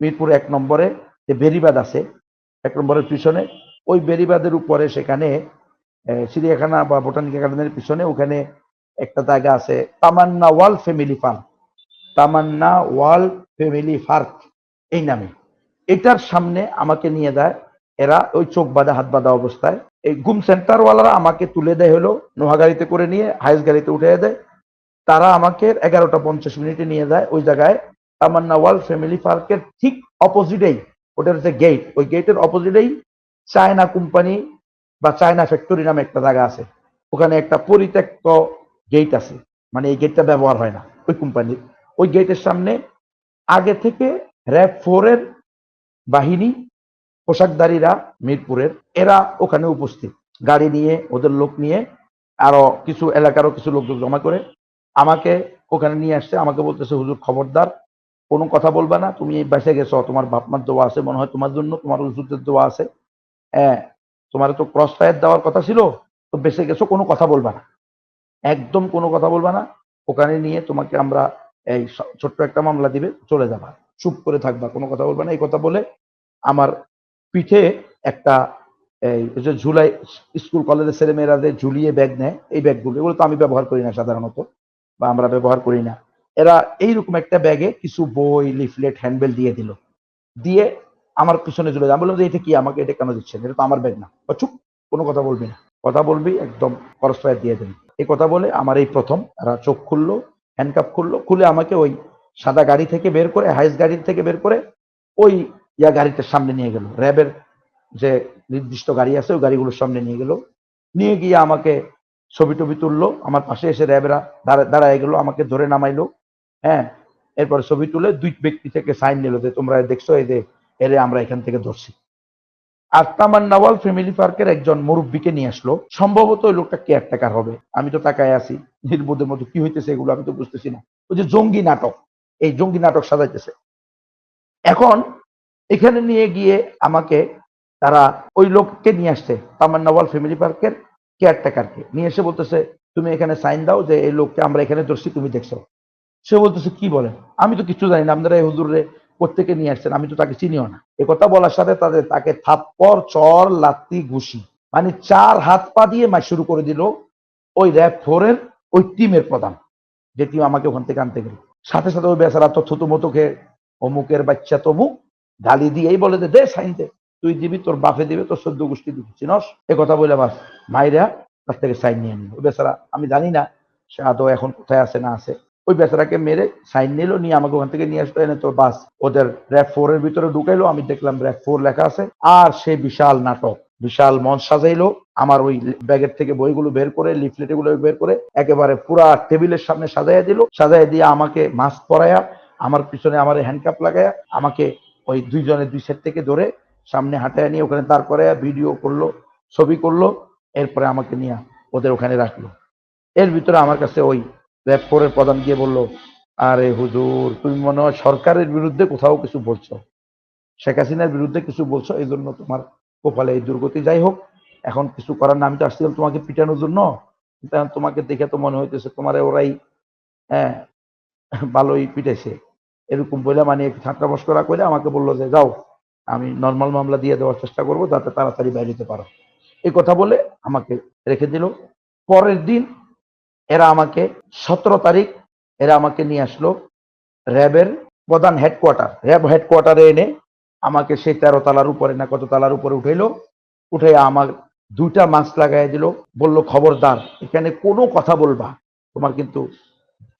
মিরপুর 1 নম্বরে যে বেরিবাদ আছে 1 নম্বরের পিছনে, ওই বেরিবাদের উপরে সেখানে চিড়িয়াখানা বা বোটানিক্যাল গার্ডেনের পিছনে ওখানে একটা জায়গা আছে তামান্না ওয়াল ফ্যামিলি পার্ক, তামান্না ওয়াল ফ্যামিলি পার্ক এই নামে। এটার সামনে আমাকে নিয়ে যায় এরা, ওই চোখ বাঁধা হাত বাঁধা অবস্থায়। এই গুম সেন্টার ওয়ালারা আমাকে তুলে দেয় হলো নোহা গাড়িতে করে নিয়ে হাইস গাড়িতে উঠে দেয়। তারা আমাকে 11টা 50 মিনিটে নিয়ে যায় ওই জায়গায় তামান্না ওয়াল ফ্যামিলি পার্কের ঠিক অপোজিটেই, ওটার যে গেট, ওই গেটের অপোজিটেই চায়না কোম্পানি বা চায়না ফ্যাক্টরি নামে একটা জায়গা আছে। ওখানে একটা পরিত্যক্ত গেট আছে, মানে এই গেটটা ব্যবহার হয় না ওই কোম্পানির। ওই গেটের সামনে আগে থেকে র‍্যাব 4 এর বাহিনী, পোশাকধারীরা মিরপুরের, এরা ওখানে উপস্থিত গাড়ি নিয়ে, ওদের লোক নিয়ে, আরো কিছু এলাকারও কিছু লোক জমা করে আমাকে ওখানে নিয়ে আসছে। আমাকে বলতেছে হুজুর খবরদার কোনো কথা বলবা না, তুমি বেঁচে গেছো, তোমার বাপমার দোয়া আছে মনে হয় তোমার জন্য, তোমার হুজুরদের দোয়া আছে, হ্যাঁ তোমার তো ক্রস ফায়ার দেওয়ার কথা ছিল, তো বেঁচে গেছো, কোনো কথা বলবা না, একদম কোনো কথা বলবা না। ওখানে নিয়ে তোমাকে আমরা এই ছোট্ট একটা মামলা দিবে, চলে যাবা, চুপ করে থাকবা, কোনো কথা বলবা না। এই কথা বলে আমার পিঠে একটা এই যে ঝুলাই, স্কুল কলেজের ছেলেমেয়েরা যে ঝুলিয়ে ব্যাগ নেয়, এই ব্যাগগুলো, এগুলো তো আমি ব্যবহার করি না সাধারণত, বা আমরা ব্যবহার করি না। এরা এইরকম একটা ব্যাগে কিছু বই, লিফলেট, হ্যান্ডবেল দিয়ে দিল, দিয়ে আমার পিছনে ঝুলে যায়। আমি বললাম যে এটা কি, আমাকে এটা কেন দিচ্ছেন, এটা তো আমার ব্যাগ না। চুপ, কোনো কথা বলবি না, কথা বলবি একদম ক্রস ফায়ার দিয়ে দেন। এই কথা বলে আমার এই প্রথম এরা চোখ খুললো, হ্যান্ডকাপ খুললো, খুলে আমাকে ওই সাদা গাড়ি থেকে বের করে, হাইস গাড়ি থেকে বের করে ওই গাড়িটার সামনে নিয়ে গেল, র্যাবের যে নির্দিষ্ট গাড়ি আছে ওই গাড়িগুলোর সামনে নিয়ে গেল। নিয়ে গিয়ে আমাকে ছবি টবি তুললো, আমার পাশে এসে র্যাবেরা দাঁড়ায় গেল, আমাকে ধরে নামাইলো। হ্যাঁ, এরপরে ছবি তুলে 2 ব্যক্তি থেকে সাইন নিল যে তোমরা দেখছো এই যে এরে আমরা এখান থেকে ধরছি। আর তামান্না ওয়াল ফ্যামিলি পার্কের একজন মুরব্বীকে নিয়ে আসলো, সম্ভবত ওই লোকটা কেয়ারটেকার হবে। আমি তো তাকায় আছি নির্বোধের মতো, কি হইতেছে এগুলো আমি তো বুঝতেছি না। ওই যে জঙ্গি নাটক, এই জঙ্গি নাটক সাজাইতেছে। এখন এখানে নিয়ে গিয়ে আমাকে তারা ওই লোককে নিয়ে আসছে, তামান্না ওয়াল ফ্যামিলি পার্কের কেয়ারটেকারকে নিয়ে এসে বলতেছে তুমি এখানে সাইন দাও যে এই লোককে আমরা এখানে ধরছি, তুমি দেখছো। সে বলতেছে কি বলেন, আমি তো কিছু জানি না, আপনারা এই হুজুরে কোত্থেকে নিয়ে আসছেন, আমি তো তাকে চিনিও না। এ কথা বলার সাথে তাকে থাপ্পড়, চর, লাত্তি, ঘুষি, মানে 4 হাত পা দিয়ে মার শুরু করে দিল ওই র‍্যাব 4 এর ওই টিমের প্রধান, যে টিম আমাকে ওখান থেকে আনতে গেল। সাথে সাথে ওই বেচারা তো থুতু মতো খেয়ে অমুকের বাচ্চা তমুক গালি দিয়েই বলে দে সাইন দে, তুই দিবি, তোর বাপে দিবে, তোর 14 গোষ্ঠী দিবি, চিনস। এ কথা বলে বাস মাইরা তার থেকে সাইন নিয়ে নিল। ওই বেচারা, আমি জানি না সে আদৌ এখন কোথায় আছে না আছে, ওই বেচারাকে মেরে সাইন নিল, নিয়ে আমাকে ওখান থেকে নিয়ে আসলো, এনে তো বাস ওদের র‍্যাব 4 এর ভিতরে ঢুকাইলো। আমি দেখলাম র‍্যাব 4 লেখা আছে, আর সে বিশাল নাটক, বিশাল মঞ্চ সাজাইলো। আমার ওই ব্যাগের থেকে বইগুলো বের করে, লিফলেট গুলো বের করে একেবারে পুরা টেবিলের সামনে সাজাইয়া দিল, সাজাইয়া দিয়ে আমাকে মাস্ক পরাইয়া, আমার পিছনে আমার হ্যান্ডকাপ লাগাইয়া, আমাকে ওই দুইজনের 2 সাইড থেকে ধরে সামনে হাঁটায় নিয়ে ওখানে দাঁড় করাইয়া ভিডিও করলো, ছবি করলো। এরপরে আমাকে নিয়ে ওদের ওখানে রাখলো। এর ভিতরে আমার কাছে ওই র‍্যাব 4 এর প্রধান গিয়ে বলল, আরে হুজুর তুমি মনে হয় সরকারের বিরুদ্ধে কোথাও কিছু বলছো, শেখ হাসিনার বিরুদ্ধে কিছু বলছো, এই জন্য তোমার কপালে এই দুর্গতি। যাই হোক, এখন কিছু করার না, আমি তো আসছিলাম তোমাকে পিটানোর জন্য, কিন্তু এখন তোমাকে দেখে তো মনে হইতেছে তোমার ওরাই হ্যাঁ ভালোই পিটাইছে। এরকম বলে মানে ঠাট্টা মশকরা করে আমাকে বললো যে যাও, আমি নর্মাল মামলা দিয়ে দেওয়ার চেষ্টা করবো যাতে তাড়াতাড়ি বাইরে যেতে পারো। এই কথা বলে আমাকে রেখে দিল। পরের দিন এরা আমাকে 17 তারিখ এরা আমাকে নিয়ে আসলো র্যাবের প্রধান হেডকোয়ার্টার, র্যাব হেডকোয়ার্টারে এনে আমাকে সেই 13 তলার উপরে না কত তলার উপরে উঠাইলো। উঠে আমার 2টা মাস্ক লাগাই দিল, বলল খবরদার এখানে কোনো কথা বলবা, তোমার কিন্তু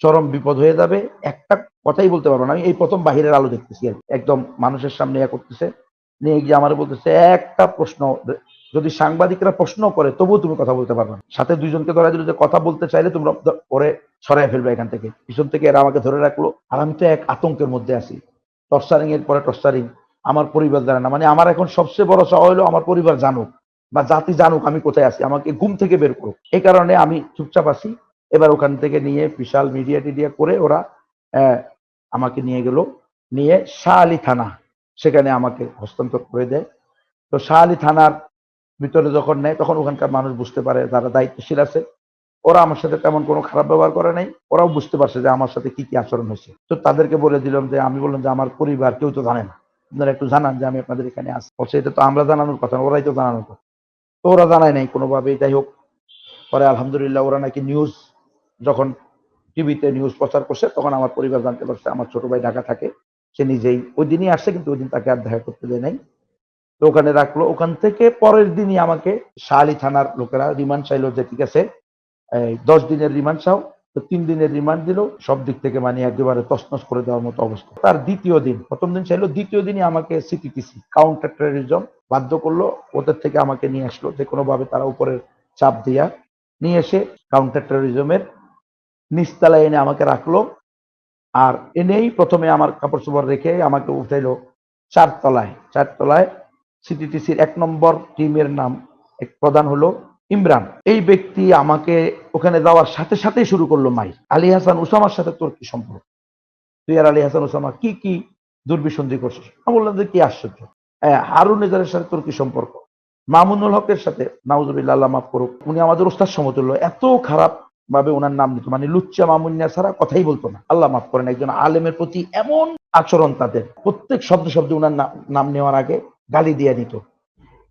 চরম বিপদ হয়ে যাবে, একটা কথাই বলতে পারবো না। আমি এই প্রথম বাহিরের আলো দেখতেছি আর একদম মানুষের সামনে করতেছে, নিয়ে গিয়ে আমার বলতেছে একটা প্রশ্ন যদি সাংবাদিকরা প্রশ্ন করে তবুও তুমি কথা বলতে পারবে না। সাথে দুইজনকে ধরা দিল যে কথা বলতে চাইলে তোমরা পরে সরাই ফেলবে এখান থেকে। পিছন থেকে এরা আমাকে ধরে রাখলো, আর আমি তো এক আতঙ্কের মধ্যে আছি। টর্চারিং এর পরে টর্চারিং, আমার পরিবার জানে না। মানে আমার এখন সবচেয়ে বড় চাওয়া হলো আমার পরিবার জানুক বা জাতি জানুক আমি কোথায় আছি, আমাকে ঘুম থেকে বের করুক। এই কারণে আমি চুপচাপ আছি। এবার ওখান থেকে নিয়ে বিশাল মিডিয়া টিডিয়া করে ওরা আমাকে নিয়ে গেল, নিয়ে শাহ আলী থানা, সেখানে আমাকে হস্তান্তর করে দেয়। তো শাহ আলী থানার ভিতরে যখন নেয় তখন ওখানকার মানুষ বুঝতে পারে, যারা দায়িত্বশীল আছে, ওরা আমার সাথে তেমন কোনো খারাপ ব্যবহার করে নাই। ওরাও বুঝতে পারছে যে আমার সাথে কি কি আচরণ হয়েছে। তো তাদেরকে বলে দিলাম যে, আমি বললাম যে আমার পরিবার কেউ তো জানে না, আপনারা একটু জানান যে আমি আপনাদের এখানে আসি। বলছে এটা তো আমরা জানানোর কথা, ওরাই তো জানানোর কথা। তো ওরা জানায় নাই কোনোভাবেই। যাই হোক, পরে আলহামদুলিল্লাহ ওরা নাকি নিউজ, যখন টিভিতে নিউজ প্রচার করছে তখন আমার পরিবার জানতে পারছে। আমার ছোট ভাই ঢাকা থাকে, সে নিজেই ওই দিনই আসছে, কিন্তু ওই দিন তাকে আর দেখা করতে দেয় নাই। তো ওখানে রাখলো। ওখান থেকে পরের দিনই আমাকে শাহ আলী থানার লোকেরা রিমান্ড চাইলো যে ঠিক আছে 10 দিনের রিমান্ড চাও। তো 3 দিনের রিমান্ড দিল। সব দিক থেকে মানে একেবারে তছনছ করে দেওয়ার মতো অবস্থা। তার দ্বিতীয় দিন, প্রথম দিন চাইলো, দ্বিতীয় দিনই আমাকে সিটিটিসি কাউন্টার টেররিজম বাধ্য করলো। ওদের থেকে আমাকে নিয়ে আসলো, যে কোনো ভাবে তারা উপরের চাপ দিয়া নিয়ে এসে কাউন্টার টেররিজমের নিচতলায় এনে আমাকে রাখলো। আর এনেই প্রথমে আমার কাপড় চোপড় রেখে আমাকে উঠাইলো 4 তলায়। 4 তলায় সিটিটিসির 1 নম্বর টিমের নাম এক প্রধান হলো ইমরান। এই ব্যক্তি আমাকে ওখানে যাওয়ার সাথে সাথেই শুরু করলো মাই, আলী হাসান উসামার সাথে তোর কি সম্পর্ক? তুই আর আলী হাসান উসামা কি কি দুর্বিসন্ধি করছিস? আমি বললাম যে কি আশ্চর্য, হারুন নিজারের সাথে তোর কি সম্পর্ক? মামুনুল হকের সাথে, নাউজুবিল্লাহ, আল্লাহ মাফ করুক, উনি আমাদের ওস্তাদ সমতুল্য, এত খারাপ ভাবে ওনার নাম নিত, মানে লুচ্চা মামুনিয়া ছাড়া কথাই বলতো না। আল্লাহ মাফ করেন, একজন আলেমের প্রতি এমন আচরণ তাদের, প্রত্যেক শব্দে শব্দে ওনার নাম নেওয়ার আগে গালি দিয়ে নিত।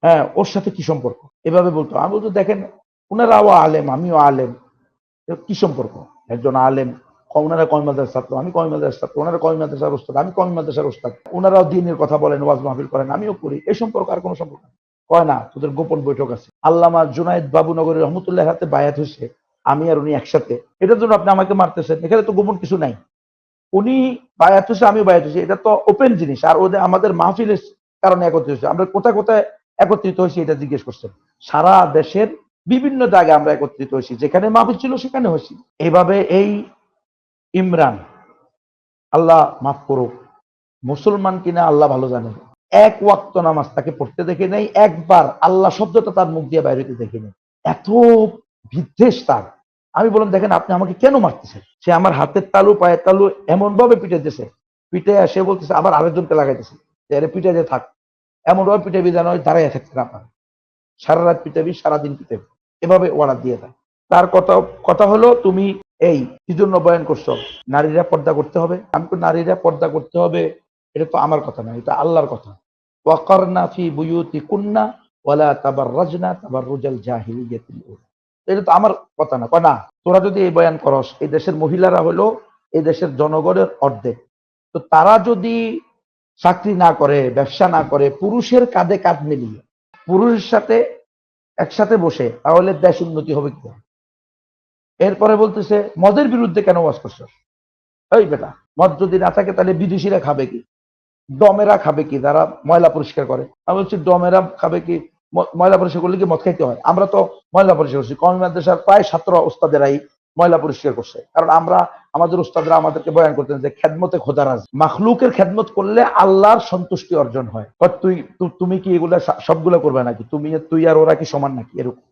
হ্যাঁ, ওর সাথে কি সম্পর্ক এভাবে বলতো। আমি বলতো দেখেন ওনারাও আলেম, আমিও আলেম, কি সম্পর্ক? একজন আলেম, ওনারা কয় মাদ্রাসার ছাত্র, আমি কয় মাদ্রাসার ছাত্র, ওনারা কয় মাদ্রাসার ওস্তাদ, আমি কয় মাদ্রাসার ওস্তাদ, ওনারাও দিনের কথা বলেন, ওয়াজ মাহফিল করেন, আমিও করি, এই সম্পর্ক আর কোনো সম্পর্ক না। কয় না, তোদের গোপন বৈঠক আছে। আল্লামা জুনায়েদ বাবুনগরী রহমতুল্লাহ হাতে বায়াত হয়েছে, আমি আর উনি একসাথে, এটার জন্য আপনি আমাকে মারতেছেন? এখানে তো গোপন কিছু নাই। উনি বায়াত হয়েছে, আমিও বায়াত হয়েছি, এটা তো ওপেন জিনিস। আর ওদের আমাদের মাহফিলের কারণে একত্রিত হয়েছে। আমরা কোথায় কোথায় একত্রিত হয়েছি এটা জিজ্ঞেস করছেন। সারা দেশের বিভিন্ন জায়গায় আমরা একত্রিত হয়েছি, যেখানে মাহফিল ছিল সেখানে হয়েছি। এইভাবে এই ইমরান, আল্লাহ মাফ করুক, মুসলমান কিনা আল্লাহ ভালো জানে, এক ওয়াক্ত নামাজ তাকে পড়তে দেখে নেই, একবার আল্লাহ শব্দটা তার মুখ দিয়ে বাইরে হতে দেখে নেই। এত বিদ্বেষ তার। আমি বললাম দেখেন আপনি আমাকে কেন মারতেছেন? সে আমার হাতের তালু পায়ের তালু এমন ভাবে পিটে দিয়েছে, পিটে সে বলতেছে আবার আরেকজনকে লাগাইতেছে, পিটে যে থাক, এমন ভাবে পিটাবি যেন দাঁড়াইয়া থাকতে না পারে, সারা রাত পিটাবি, সারাদিন পিটাবি, এভাবে অর্ডার দিয়ে দেয়। তার কথা কথা হলো তুমি এই কি জন্য বয়ান করছো, নারীরা পর্দা করতে হবে? আমি তো নারীরা পর্দা করতে হবে এটা তো আমার কথা না, এটা আল্লাহর কথা। ওয়াকারনা ফি বুয়ুতিকুন্না ওয়ালা তাবাররাজনা তাবাররুজাল জাহিলিয়াতিল উলা, এটা তো আমার কথা না। কয় না, তোরা যদি এই বয়ান করস, এই দেশের মহিলারা হলো এই দেশের জনগণের অর্ধেক, তো তারা যদি চাকরি না করে, ব্যবসা না করে, পুরুষের কাঁধে কাঁধ মিলিয়ে পুরুষের সাথে একসাথে বসে, তাহলে দেশ উন্নতি হবে কি? এরপরে বলতেছে মদের বিরুদ্ধে কেন ওয়াজ করছো? এই বেটা, মদ যদি না থাকে তাহলে বিদেশিরা খাবে কি, ডমেরা খাবে কি, যারা ময়লা পরিষ্কার করে? আমি বলছি ডমেরা খাবে কি? ময়লা পরিষ্কার করলে কি মদ খাইতে হয়? আমরা তো ময়লা পরিষ্কার করছি, কওমি মাদ্রাসার প্রায় ছাত্র ওস্তাদেরাই ময়লা পরিষ্কার করছে। কারণ আমরা, আমাদের ওস্তাদরা আমাদেরকে বয়ান করতেন যে খেদমতে খোদা রাজ, মাখলুকের খেদমত করলে আল্লাহর সন্তুষ্টি অর্জন হয়। তুমি কি এগুলা সবগুলো করবে নাকি? তুই আর ওরা কি সমান নাকি? এরকম।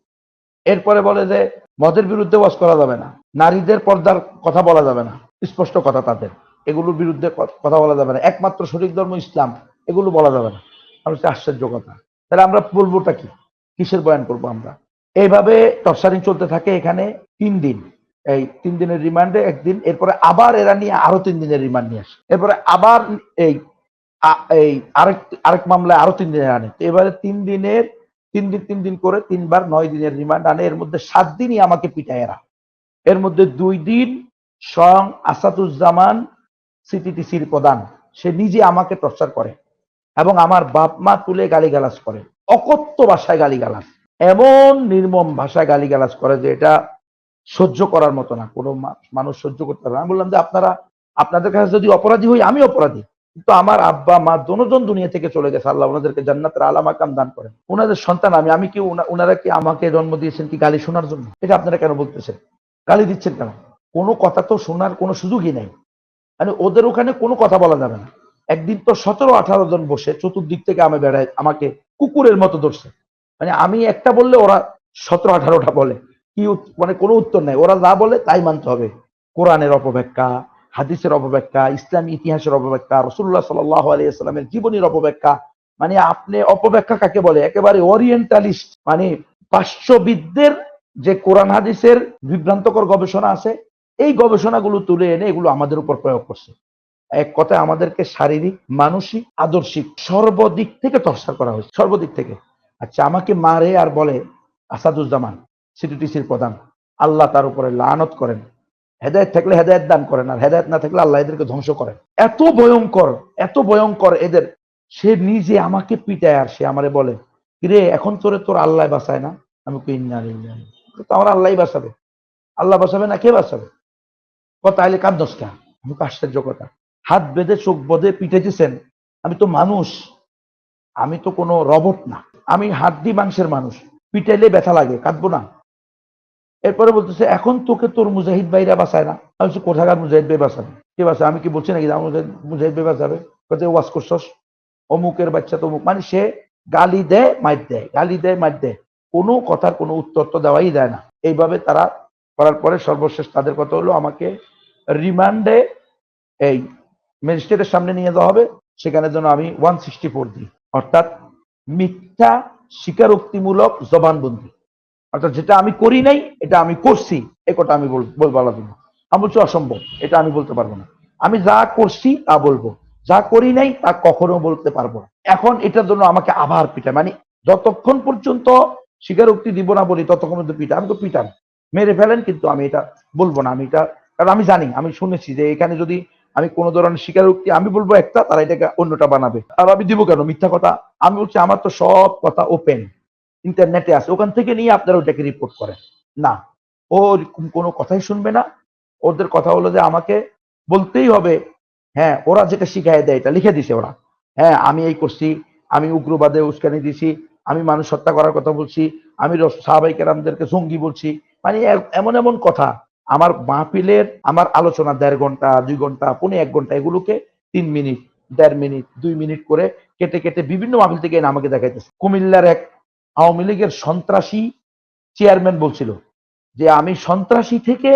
এরপরে বলে যে মদের বিরুদ্ধে ওয়াজ করা যাবে না, নারীদের পর্দার কথা বলা যাবে না, স্পষ্ট কথা তাদের, এগুলোর বিরুদ্ধে কথা বলা যাবে না, একমাত্র সঠিক ধর্ম ইসলাম, এগুলো বলা যাবে না। আর হচ্ছে আশ্চর্য কথা, তাহলে আমরা বলবোটা কি, কিসের বয়ান করবো আমরা? এইভাবে টর্চারিং চলতে থাকে এখানে 3 দিন। এই 3 দিনের রিমান্ডে একদিন, এরপরে আবার এরা নিয়ে আরো 3 দিনের রিমান্ড নিয়ে আসে, এরপরে আবার এই এই আরেক মামলায় আরো 3 দিনের আনে। এবারে 3 দিন করে 3 বার 9 দিনের রিমান্ড আনে। এর মধ্যে 7 দিনই আমাকে পিটায় এরা। এর মধ্যে 2 দিন স্বয়ং আসাদুজ্জামান সিটিটিসির প্রধান, সে নিজে আমাকে টর্চার করে এবং আমার বাপ মা তুলে গালিগালাজ করে, অকথ্য ভাষায় গালিগালাজ, এমন নির্মম ভাষায় গালিগালাজ করে যে এটা সহ্য করার মতো না, কোনো মানুষ সহ্য করতে পারে না। আমি বললাম যে আপনাদের কাছে যদি অপরাধী হই, আমি অপরাধী, কিন্তু আমার আব্বা মা দোনোজন দুনিয়া থেকে চলে গেছে, আল্লাহ ওনাদেরকে জান্নাতের আলা মাকাম দান করেন। ওনাদের সন্তান আমি কি ওনারা কি আমাকে জন্ম দিয়েছেন কি গালি শোনার জন্য? এটা আপনারা কেন বলতেছেন? গালি দিচ্ছেন কেন? কোনো কথা তো শোনার কোনো সুযোগই নেই। মানে ওদের ওখানে কোনো কথা বলা যাবে না। একদিন তো 17-18 জন বসে চতুর্দিক থেকে আমি বেড়ায় আমাকে কুকুরের মতো ধরছে। মানে আমি একটা বললে ওরা 17-18টা বলে। কি মানে কোনো উত্তর নেই, ওরা যা বলে তাই মানতে হবে। কোরআনের অপব্যাখ্যা, হাদিসের অপব্যাখ্যা, ইসলামী ইতিহাসের অপব্যাখ্যা, রাসূলুল্লাহ সাল্লাল্লাহু আলাইহি ওয়াসাল্লামের জীবনীর অপব্যাখ্যা। মানে আপনি অপব্যাখ্যা কাকে বলে? একেবারে ওরিয়েন্টালিস্ট, মানে পার্শ্ববিদদের যে কোরআন হাদিসের বিভ্রান্তকর গবেষণা আছে, এই গবেষণাগুলো তুলে এনে এগুলো আমাদের উপর প্রয়োগ করছে। এক কথায় আমাদেরকে শারীরিক, মানসিক, আদর্শিক সর্বদিক থেকে টর্চার করা হয়েছে, সর্বদিক থেকে। আচ্ছা, আমাকে মারে আর বলে আসাদুজ্জামান সিটিটিসির প্রধান, আল্লাহ তার উপরে লানত করেন, হেদায়েত থাকলে হেদায়েত দান করেন, আর হেদায়েত না থাকলে আল্লাহ এদেরকে ধ্বংস করেন। এত ভয়ঙ্কর, এত ভয়ঙ্কর এদের। সে নিজে আমাকে পিটায় আর সে আমারে বলে, কিরে এখন তোর আল্লাহ বাঁচায় না? আমি কই ইন্না লিল্লাহি, তো আমার আল্লাহই বাঁচাবে। আল্লাহ বাঁচাবে না, কে বাঁচাবে? কথা আইলে কাঁদস কা? আমি তো আশ্চর্য কথা। হাত বেঁধে চোখ বধে পিটাইতেছেন। আমি তো মানুষ, আমি তো কোনো রবট না, আমি হাড্ডি মাংসের মানুষ। পিটাইলে ব্যথা লাগে, কাঁদবো না? এরপরে বলতেছে এখন তোকে তোর মুজাহিদ ভাইরা বাঁচায় না। আমি বলছি কোথাকার মুজাহিদ ভাই বাঁচাবে? কে বাঁচায়? আমি কি বলছি নাকি আমার মুজাহিদ ভাই বাঁচাবে? কোথায় ওয়াজ করছস? অমুকের বাচ্চা তমুক। মানে সে গালি দেয় মাইর দেয়, গালি দেয় মাইর দেয়, কোনো কথার কোনো উত্তর তো দেওয়াই যায় না। এইভাবে তারা করার পরে সর্বশেষ তাদের কথা হলো আমাকে রিমান্ডে এই ম্যাজিস্ট্রেটের সামনে নিয়ে যাওয়া হবে, সেখানে যেন আমি 164 দিই, অর্থাৎ মিথ্যা স্বীকারোক্তিমূলক জবানবন্দি। অর্থাৎ যেটা আমি করি নাই এটা আমি করছি, এ কথা আমি বলবো না। আমি বলছি অসম্ভব, এটা আমি বলতে পারবো না। আমি যা করছি তা বলবো, যা করি নাই তা কখনো বলতে পারবো না। এখন এটার জন্য আমাকে আবার পিটায়, মানে যতক্ষণ পর্যন্ত স্বীকারোক্তি দিব না বলি ততক্ষণ পর্যন্ত পিটা। আমি তো পিটান, মেরে ফেলেন, কিন্তু আমি এটা বলবো না। আমি এটা, কারণ আমি জানি, আমি শুনেছি যে এখানে যদি আমি কোনো ধরনের স্বীকারোক্তি আমি বলবো একটা, তারা এটাকে অন্যটা বানাবে। আর আমি দিব কেন মিথ্যা কথা? আমি বলছি আমার তো সব কথা ওপেন, ইন্টারনেটে আছে, ওখান থেকে নিয়ে আপনারা ওটাকে রিপোর্ট করেন। না, ও কোনো কথাই শুনবে না। ওদের কথা হলো যে আমাকে বলতেই হবে, হ্যাঁ ওরা যেটা শিখাই দেয় এটা লিখে দিছে ওরা, হ্যাঁ আমি এই করছি, আমি উগ্রবাদে উস্কানি দিছি, আমি মানুষ হত্যা করার কথা বলছি, আমি সাহাবাই কেরামদেরকে জঙ্গি বলছি। মানে এমন এমন কথা। আমার মাহফিলের আমার আলোচনা 1.5 ঘন্টা, 2 ঘন্টা, পৌনে 1 ঘন্টা, এগুলোকে 3 মিনিট, 1.5 মিনিট, 2 মিনিট করে কেটে কেটে বিভিন্ন মাহফিল থেকে এনে আমাকে দেখাইতেছে। কুমিল্লার এক আওয়ামী লীগের সন্ত্রাসী চেয়ারম্যান বলছিল যে আমি সন্ত্রাসী থেকে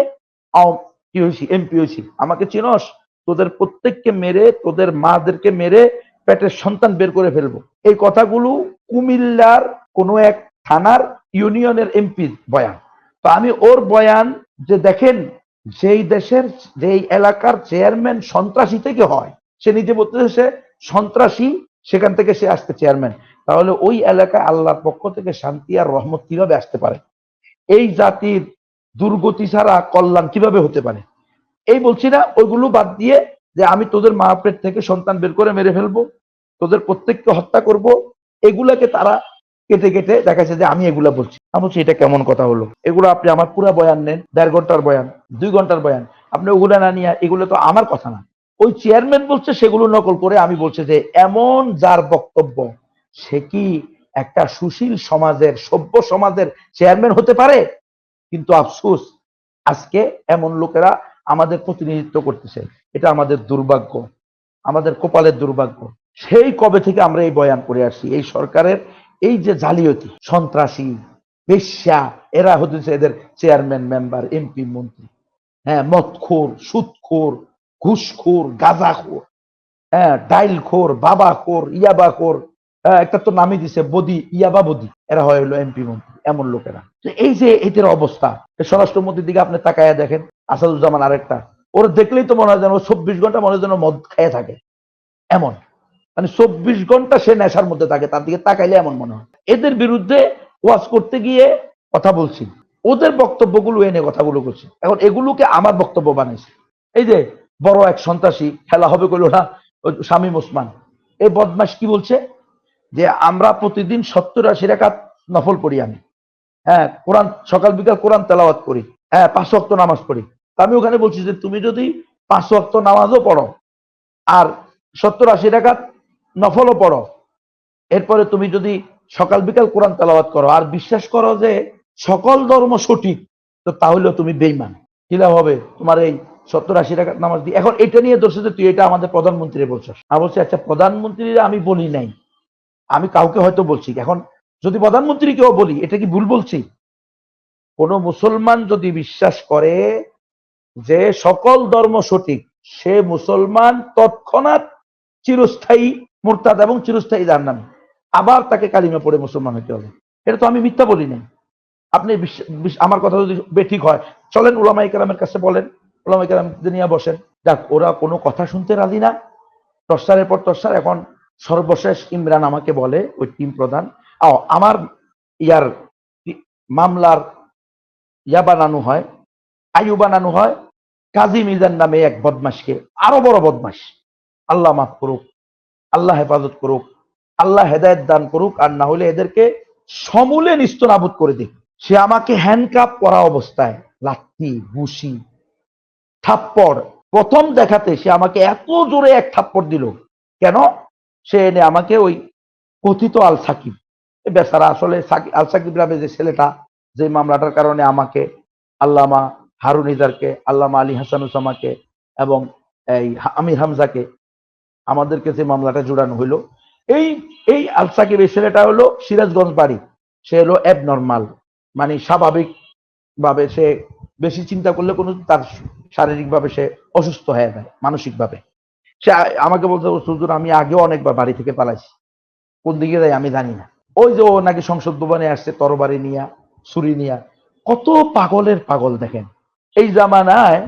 কি হয়েছি, এমপি হয়েছি, আমাকে চিনস? তোদের প্রত্যেককে মেরে, তোদের মাদেরকে মেরে পেটের সন্তান বের করে ফেলবো। এই কথাগুলো কুমিল্লার কোনো এক থানার ইউনিয়নের এমপির বয়ান। তো আমি ওর বয়ান যে দেখেন, যেই দেশের যেই এলাকার চেয়ারম্যান সন্ত্রাসী থেকে হয়, সে নিজে বলতেছে সে সন্ত্রাসী, সেখান থেকে সে আসতে চেয়ারম্যান, তাহলে ওই এলাকায় আল্লাহর পক্ষ থেকে শান্তি আর রহমত কিভাবে আসতে পারে? এই জাতির দুর্গতি ছাড়া কল্যাণ কিভাবে হতে পারে? এই বলছি না, ওইগুলো বাদ দিয়ে যে আমি তোদের মা পেট থেকে সন্তান বের করে মেরে ফেলবো, তোদের প্রত্যেককে হত্যা করব, এগুলাকে তারা কেটে কেটে দেখাচ্ছে যে আমি এগুলা বলছি। আমি বলছি এটা কেমন কথা হলো? এগুলো আপনি আমার পুরা বয়ান নেন, 1.5 ঘন্টার বয়ান, 2 ঘন্টার বয়ান, আপনি ওগুলা না নিয়ে, এগুলো তো আমার কথা না। ওই চেয়ারম্যান বলছে সেগুলো নকল করে আমি বলছে যে এমন যার বক্তব্য, সে কি একটা সুশীল সমাজের, সভ্য সমাজের চেয়ারম্যান হতে পারে? কিন্তু আফসোস, আজকে এমন লোকেরা আমাদের প্রতিনিধিত্ব করতেছে। এটা আমাদের দুর্ভাগ্য, আমাদের কপালের দুর্ভাগ্য। সেই কবে থেকে আমরা এই বয়ান করে আসছি, এই সরকারের এই যে জালিয়াতি, সন্ত্রাসী, বেশ্যা, এরা হতেছে এদের চেয়ারম্যান, মেম্বার, এমপি, মন্ত্রী। হ্যাঁ, মদখোর, সুদখোর, ঘুষখোর, গাঁজাখোর, হ্যাঁ ডাইলখোর, বাবাখোর, ইয়াবাখোর, একটা তো নামই দিছে বদি, ইয়াবা বদি, এরা হয় হলো এমপি মন্ত্রী। এমন লোকেরা, এই যে এদের অবস্থা, স্বরাষ্ট্রমন্ত্রীর দিকে আপনি তাকায়া দেখেন, আসাদুজ্জামান আরেকটা, ওর দেখলেই তো মনে হয় যেন 24 ঘন্টা মনে হয় যেন মদ খেয়ে থাকে, এমন। মানে 24 ঘন্টা সে নেশার মধ্যে থাকে, তার দিকে তাকাইলে এমন মনে হয়। এদের বিরুদ্ধে ওয়াজ করতে গিয়ে কথা বলছি, ওদের বক্তব্যগুলো এনে কথাগুলো করছি, এখন এগুলোকে আমার বক্তব্য বানাইছে। এই যে বড় এক সন্ত্রাসী খেলা হবে কইল না, শামীম ওসমান, এই বদমাশ কি বলছে যে আমরা প্রতিদিন 70-80 রাকাত নফল পড়ি আমি, হ্যাঁ কোরআন সকাল বিকাল কোরআন তেলাওয়াত করি, হ্যাঁ 5 ওয়াক্ত নামাজ পড়ি। আমি ওখানে বলছি যে তুমি যদি 5 ওয়াক্ত নামাজও পড়ো আর 70-80 রাকাত নফলও পড়ো, এরপরে তুমি যদি সকাল বিকাল কোরআন তেলাওয়াত করো আর বিশ্বাস করো যে সকল ধর্ম সঠিক, তো তাহলেও তুমি বেঈমান। কি লাভ হবে তোমার এই 70-80 রাকাত নামাজ দিয়ে? এখন এটা নিয়ে ধরছে যে তুই এটা আমাদের প্রধানমন্ত্রী বলছিস। আমি বলছি আচ্ছা, প্রধানমন্ত্রীরা আমি বলি নাই, আমি কাউকে হয়তো বলছি। এখন যদি প্রধানমন্ত্রীকেও বলি, এটা কি ভুল বলছি? কোন মুসলমান যদি বিশ্বাস করে যে সকল ধর্ম সঠিক, সে মুসলমান তৎক্ষণাৎ চিরস্থায়ী মুরতাদ এবং চিরস্থায়ী জাহান্নামী। আবার তাকে কালিমা পড়ে মুসলমান হতে হবে। এটা তো আমি মিথ্যা বলি নাই। আপনি আমার কথা যদি বেঠিক হয়, চলেন উলামায়ে কেরামের কাছে বলেন, উলামায়ে কেরাম নিয়ে বসেন। যাক, ওরা কোনো কথা শুনতে রাজি না, টর্চারের পর টর্চার। এখন সর্বশেষ ইমরান আমাকে বলে, ওই টিম প্রধান, আমার ইয়ার মামলার ইয়া বানানো হয়, আয়ু বানানো হয় কাজী মিজান নামে এক বদমাসকে। আরো বড় বদমাস, আল্লাহ মাফ করুক, আল্লাহ হেফাজত করুক, আল্লাহ হেদায়েত দান করুক, আর না হলে এদেরকে সমূলে নিস্তনাবুদ করে দিক। সে আমাকে হ্যান্ডকাপ করা অবস্থায় লাত্তি, ঘুষি, থাপ্পড়, প্রথম দেখাতে সে আমাকে এত জোরে এক থাপ্পড় দিল। কেন? সে এনে আমাকে ওই কথিত আল সাকিব, বেচারা আসলে আল সাকিব নামে যে ছেলেটা, যে মামলাটার কারণে আমাকে, আল্লামা হারুন ইজারকে, আল্লামা আলী হাসানুসামাকে এবং এই আমির হামজাকে, আমাদেরকে যে মামলাটা জোড়ানো হইলো, এই এই আল সাকিব এই ছেলেটা হলো সিরাজগঞ্জ বাড়ি। সে হলো অ্যাবনর্মাল, মানে স্বাভাবিক ভাবে সে বেশি চিন্তা করলে কোনো তার শারীরিকভাবে সে অসুস্থ হয়ে যায়, মানসিকভাবে। সে আমাকে বলতে, হুজুর আমি আগেও অনেকবার বাড়ি থেকে পালাইছি, কোন দিকে যাই আমি জানি না। ওই যে ও নাকি সংসদ ভবনে আসছে তরবারি নিয়া, ছুরি নিয়া। কত পাগলের পাগল দেখেন, এই জামানায়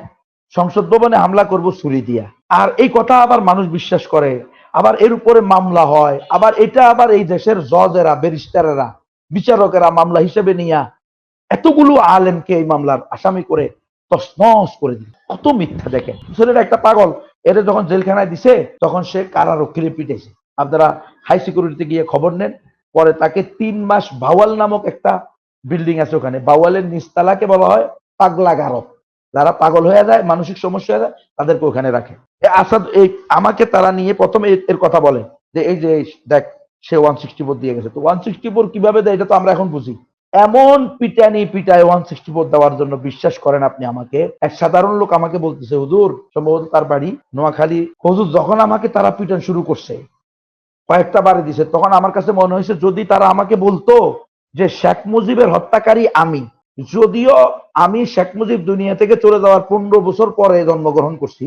সংসদ ভবনে হামলা করব ছুরি দিয়া, আর এই কথা আবার মানুষ বিশ্বাস করে, আবার এর উপরে মামলা হয়, আবার এটা আবার এই দেশের জজেরা, ব্যারিস্টারেরা, বিচারকেরা মামলা হিসেবে নিয়া এতগুলো আলেমকে এই মামলার আসামি করে তছনছ করে দিল। কত মিথ্যা দেখেন। ছেলেটা একটা পাগল, এর যখন জেলখানায় দিছে তখন সে কারারক্ষীরে পিটেছে। আপনারা হাই সিকিউরিটিতে গিয়ে খবর নেন। পরে তাকে 3 মাস বাওয়াল নামক একটা বিল্ডিং আছে, ওখানে বাওয়ালের নিচতলাকে বলা হয় পাগলাগারদ। যারা পাগল হয়ে যায়, মানসিক সমস্যা হয়ে যায়, তাদেরকে ওখানে রাখে। আসাদ এই আমাকে তারা নিয়ে প্রথমে এর কথা বলে যে এই যে দেখ সে 164 দিয়ে গেছে। তো 164 কিভাবে দেয় এটা তো আমরা এখন বুঝি। এমন পিটানি পিটায় 164 দেওয়ার জন্য, বিশ্বাস করেন আপনি আমাকে, এক সাধারণ লোক আমাকে বলতেছে, হুজুর, সম্ভবত তার বাড়ি নোয়াখালী, হুজুর যখন আমাকে তারা পিটান শুরু করছে, কয়েকটা বাড়ি দিছে, তখন আমার কাছে মনে হয়েছে যদি তারা আমাকে বলতো যে শেখ মুজিবের হত্যাকারী আমি, যদিও আমি শেখ মুজিব দুনিয়া থেকে চলে যাওয়ার 15 বছর পরে জন্মগ্রহণ করছি,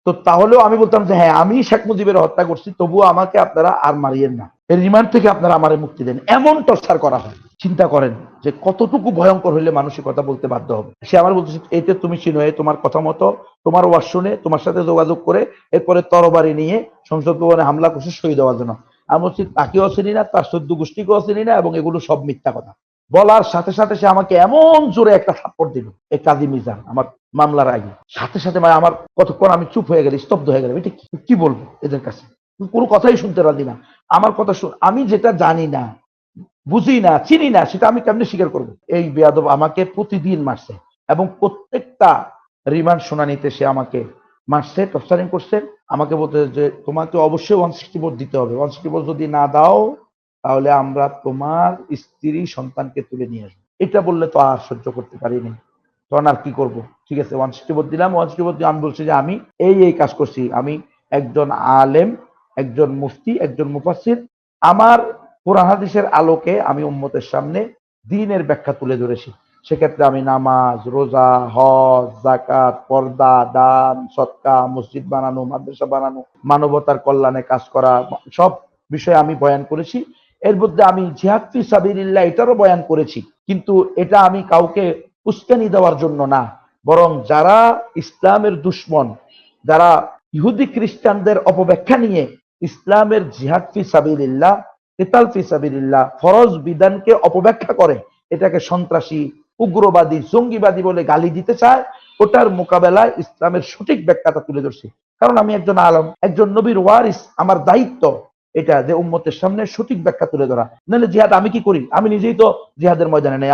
তো তাহলেও আমি বলতাম যে হ্যাঁ আমি শেখ মুজিবের হত্যা করছি, তবুও আমাকে আপনারা আর মারিয়েন না, এই রিমান্ড থেকে আপনারা আমারে মুক্তি দেন। এমন টর্চার করা হয়, চিন্তা করেন যে কতটুকু ভয়ঙ্কর হইলে মানুষের কথা বলতে বাধ্য হবে। সে আমার বলতেছে, এইতে তুমি চিনো, তোমার কথা মতো তোমার ওয়াজ শুনে তোমার সাথে যোগাযোগ করে এরপরে তরবারি নিয়ে সংসদ ভবনে হামলা করছে শহীদ হওয়ার জন্য। আমি বলছি তাকেও চিনি না, তার 14 গোষ্ঠীকেও চিনি না, এবং এগুলো সব মিথ্যা কথা। বলার সাথে সাথে সে আমাকে এমন জোরে একটা থাপ্পড় দিল, এই কাজী মিজান, আমার মামলার আগে। সাথে সাথে আমার কতক্ষণ আমি চুপ হয়ে গেলাম, স্তব্ধ হয়ে গেলাম। এটা কি বলবো এদের কাছে? কোনো কথাই শুনতে রাজি না। আমার কথা শুন, আমি যেটা জানি না, বুঝি না, চিনি না, সেটা আমি কেমনে স্বীকার করবো? এই বেয়াদব আমাকে প্রতিদিন মারছে, এবং প্রত্যেকটা রিমান্ড শুনানিতে সে আমাকে মারছে, টর্চারিং করছে। আমাকে বলতে যে তোমাকে অবশ্যই 164 দিতে হবে, 164 যদি না দাও তাহলে আমরা তোমার স্ত্রী সন্তানকে তুলে নিয়ে আসবো। এটা বললে তো আর সহ্য করতে পারিনি, তখন আর কি করব? ঠিক আছে 164 দিলাম। 164 দিয়ে আমি বলছি যে আমি এই কাজ করছি, আমি একজন আলেম, একজন মুফতি, একজন মুফাসসির, আমার কোরআন হাদিসের আলোকে আমি উম্মতের সামনে দ্বীনের ব্যাখ্যা তুলে ধরেছি। সেক্ষেত্রে আমি নামাজ, রোজা, হজ, যাকাত, পর্দা, দান, সদকা, মসজিদ বানানো, মাদ্রাসা বানানো, মানবতার কল্যাণে কাজ করা, সব বিষয়ে আমি বয়ান করেছি। এর মধ্যে আমি জিহাদ ফি সাবিলিল্লাহ এটারও বয়ান করেছি, কিন্তু এটা আমি কাউকে উস্কানি দেওয়ার জন্য না, বরং যারা ইসলামের দুশ্মন, যারা ইহুদি খ্রিস্টানদের অপব্যাখ্যা নিয়ে ইসলামের জিহাদ ফি সাবিলিল্লাহ, কিতাল ফি সাবিলিল্লাহ ফরজ বিধানকে অপব্যাখ্যা করে, এটাকে সন্ত্রাসী, উগ্রবাদী, জঙ্গিবাদী বলে গালি দিতে চায়, ওটার মোকাবেলায় ইসলামের সঠিক ব্যাখ্যাটা তুলে ধরছি। কারণ আমি একজন আলম, একজন নবীর ওয়ারিস, আমার দায়িত্ব এটা যে উম্মতের সামনে সঠিক ব্যাখ্যা তুলে ধরা। নাহলে জিহাদ আমি কি করি? আমি নিজেই তো জিহাদের ময়দানে নেই।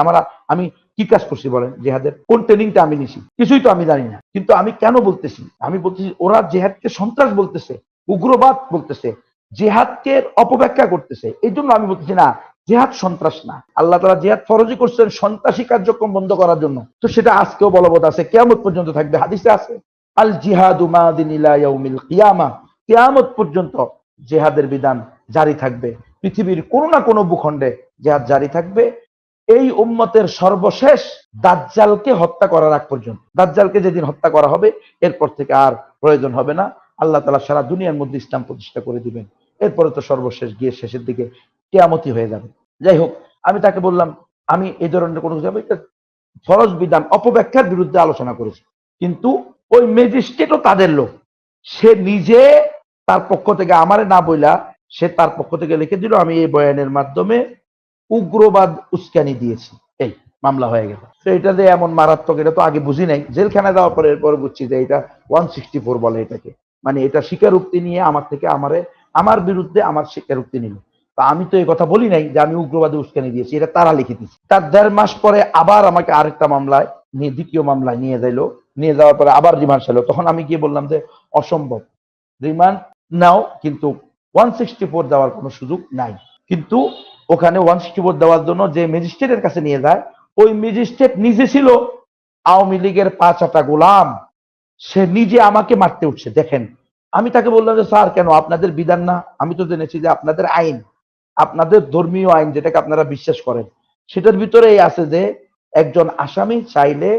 আমি কি কাজ করছি বলেন? জিহাদের কোন ট্রেনিংটা আমি নিছি? কিছুই তো আমি জানি না। কিন্তু আমি কেন বলতেছি? আমি বলতেছি ওরা জিহাদকে সন্ত্রাস বলতেছে, উগ্রবাদ বলতেছে, জিহাদকে অপব্যাখ্যা করতেছে। এই জন্য আমি বলতেছি না জিহাদ সন্ত্রাস না, আল্লাহ তাআলা জিহাদ ফরজই করছেন সন্ত্রাসী কার্যক্রম বন্ধ করার জন্য। তো সেটা আজকেও বলবৎ আছে, কিয়ামত পর্যন্ত থাকবে। হাদিসে আছে আল জিহাদু মাদিন ইলা ইয়াউমিল কিয়ামা, কিয়ামত পর্যন্ত জিহাদের বিধান জারি থাকবে। পৃথিবীর কোনো না কোনো ভূখণ্ডে জিহাদ জারি থাকবে এই উম্মতের সর্বশেষ দাজ্জালকে হত্যা করার আগ পর্যন্ত। দাজ্জালকে যেদিন হত্যা করা হবে এরপর থেকে আর প্রয়োজন হবে না, আল্লাহ তাআলা সারা দুনিয়ার মধ্যে ইসলাম প্রতিষ্ঠা করে দিবেন। এরপরে তো সর্বশেষ গিয়ে শেষের দিকে কিয়ামতই হয়ে যাবে। যাই হোক, আমি তাকে বললাম আমি এই ধরনের কোনো কিছু, ফরজ বিধান অপব্যাখ্যার বিরুদ্ধে আলোচনা করেছি, কিন্তু ওই ম্যাজিস্ট্রেটও তাদের লোক। সে নিজে তার পক্ষ থেকে আমারে না বইলা সে তার পক্ষ থেকে লিখে দিল আমি এই বয়ানের মাধ্যমে উগ্রবাদ উস্কানি দিয়েছি, এই মামলা হয়ে গেল। তো এটা যে এমন মারাত্মক এটা তো আগে বুঝি নাই, জেলখানা যাওয়ার পরে এরপরে বুঝছি যে এটা 164 বলে এটাকে, মানে এটা স্বীকারোক্তি নিয়ে আমার থেকে আমার বিরুদ্ধে আমার স্বীকারোক্তি নিল। তা আমি তো এই কথা বলি নাই যে আমি উগ্রবাদে উস্কানি দিয়েছি, এটা তারা লিখে দিচ্ছে। তার 1.5 মাস পরে আবার আমাকে আরেকটা মামলায় নিয়ে, দ্বিতীয় মামলায় নিয়ে যাইলো, নিয়ে যাওয়ার পরে আবার রিমান্ড চাইলো। তখন আমি গিয়ে বললাম যে অসম্ভব, রিমান্ড নাও, কিন্তু 164 দেওয়ার কোনো সুযোগ নাই। কিন্তু ওখানে 164 দেওয়ার জন্য যে ম্যাজিস্ট্রেটের কাছে নিয়ে যায়, ওই ম্যাজিস্ট্রেট নিজে ছিল আওয়ামী লীগের 5 আটা গোলাম, সে নিজে আমাকে মারতে উঠছে। দেখেন, আমি তাকে বললাম যে স্যার কেন, আপনাদের বিধান না? আমি তো জেনেছি যে আপনাদের আইন, আপনাদের ধর্মীয় আইন যেটাকে আপনারা বিশ্বাস করেন, সেটার ভিতরেই আছে যে একজন আসামি চাইলে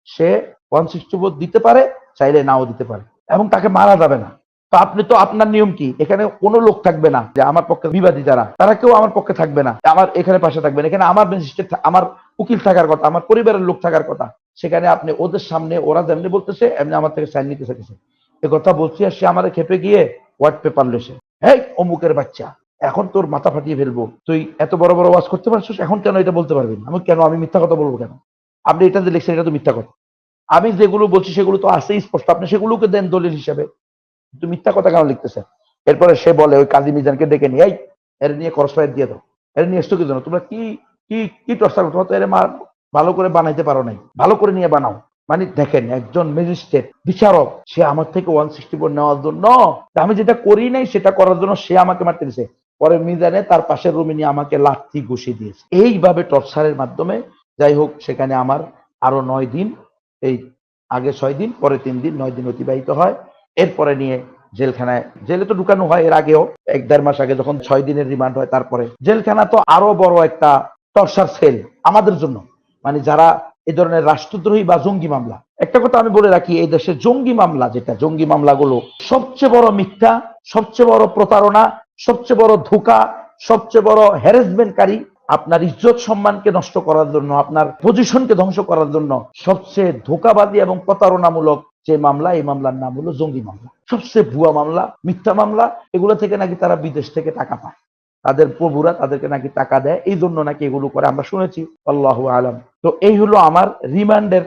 সে 164 দিতে পারে, চাইলে নাও দিতে পারে, এবং তাকে মারা যাবে না। তো আপনি তো আপনার নিয়ম কি, এখানে কোনো লোক থাকবে না যে আমার পক্ষে বিবাদী যারা, তারা কেউ আমার পক্ষে থাকবে না, আমার এখানে পাশে থাকবে না। এখানে আমার ম্যাজিস্ট্রেট, আমার উকিল থাকার কথা, আমার পরিবারের লোক থাকার কথা। সেখানে আপনি ওদের সামনে ওরা যেমনি বলতেছে এমনি আমার থেকে সাইন নিতে চাইতেছে। এ কথা বলছি আর সে আমার খেপে গিয়ে হোয়াইট পেপার লেসে, হেই অমুকের বাচ্চা, এখন তোর মাথা ফাটিয়ে ফেলবো, তুই এত বড় বড় ওয়াজ করতে পারছিস, এখন কেন এটা বলতে পারবি না? আমি কেন, আমি মিথ্যা কথা বলবো কেন? আপনি এটা যে লিখছেন এটা তো মিথ্যা কথা, আমি যেগুলো বলছি সেগুলো তো আছেই স্পষ্ট, আপনি সেগুলোকে দেন দলিল হিসেবে, কিন্তু মিথ্যা কথা কেন লিখতেছেন? এরপরে সে বলে ওই কাজী মিজানকে ডেকে নিয়ে, এই এর নিয়ে করসফায়ার দিয়ে দাও, এর নিয়ে এসছো কি জন্য, তোমরা কি কি কি টর্চার করছো, এর ভালো করে বানাইতে পারো নাই, ভালো করে নিয়ে বানাও। মানে দেখেন, একজন ম্যাজিস্ট্রেট বিচারক, সে আমার থেকে 164 নেওয়ার জন্য, আমি যেটা করি নাই সেটা করার জন্য সে আমাকে মারতে দিয়েছে। পরে মিজানে তার পাশের রুমে নিয়ে আমাকে লাথি ঘুষি দিয়েছে এইভাবে টর্চারের মাধ্যমে। যাই হোক, সেখানে আমার আরো 9 দিন, এই আগে 6 দিন, পরে 3 দিন, 9 দিন অতিবাহিত হয়। এরপরে নিয়ে জেলখানায়, জেলে তো ঢুকানো হয় এর আগেও, 1-1.5 মাস আগে যখন 6 দিনের রিমান্ড হয়। তারপরে জেলখানা তো আরো বড় একটা টর্চার সেল আমাদের জন্য, মানে যারা এই ধরনের রাষ্ট্রদ্রোহী বা জঙ্গি মামলা। একটা কথা আমি বলে রাখি, এই দেশে জঙ্গি মামলা, যেটা জঙ্গি মামলাগুলো সবচেয়ে বড় মিথ্যা, সবচেয়ে বড় প্রতারণা, সবচেয়ে বড় ধোঁকা, সবচেয়ে বড় হ্যারাসমেন্টকারী, আপনার ইজ্জত সম্মানকে নষ্ট করার জন্য, আপনার পজিশনকে ধ্বংস করার জন্য সবচেয়ে ধোঁকাবাদী এবং প্রতারণামূলক যে মামলা, এই মামলার নাম হলো জঙ্গি মামলা। সবচেয়ে ভুয়া মামলা, মিথ্যা মামলা। এগুলো থেকে নাকি তারা বিদেশ থেকে টাকা পায়, তাদের প্রভুরা তাদেরকে নাকি টাকা দেয়, এই জন্য নাকি এগুলো করে, আমরা শুনেছি, আল্লাহু আলাম। তো এই হলো আমার রিমান্ডের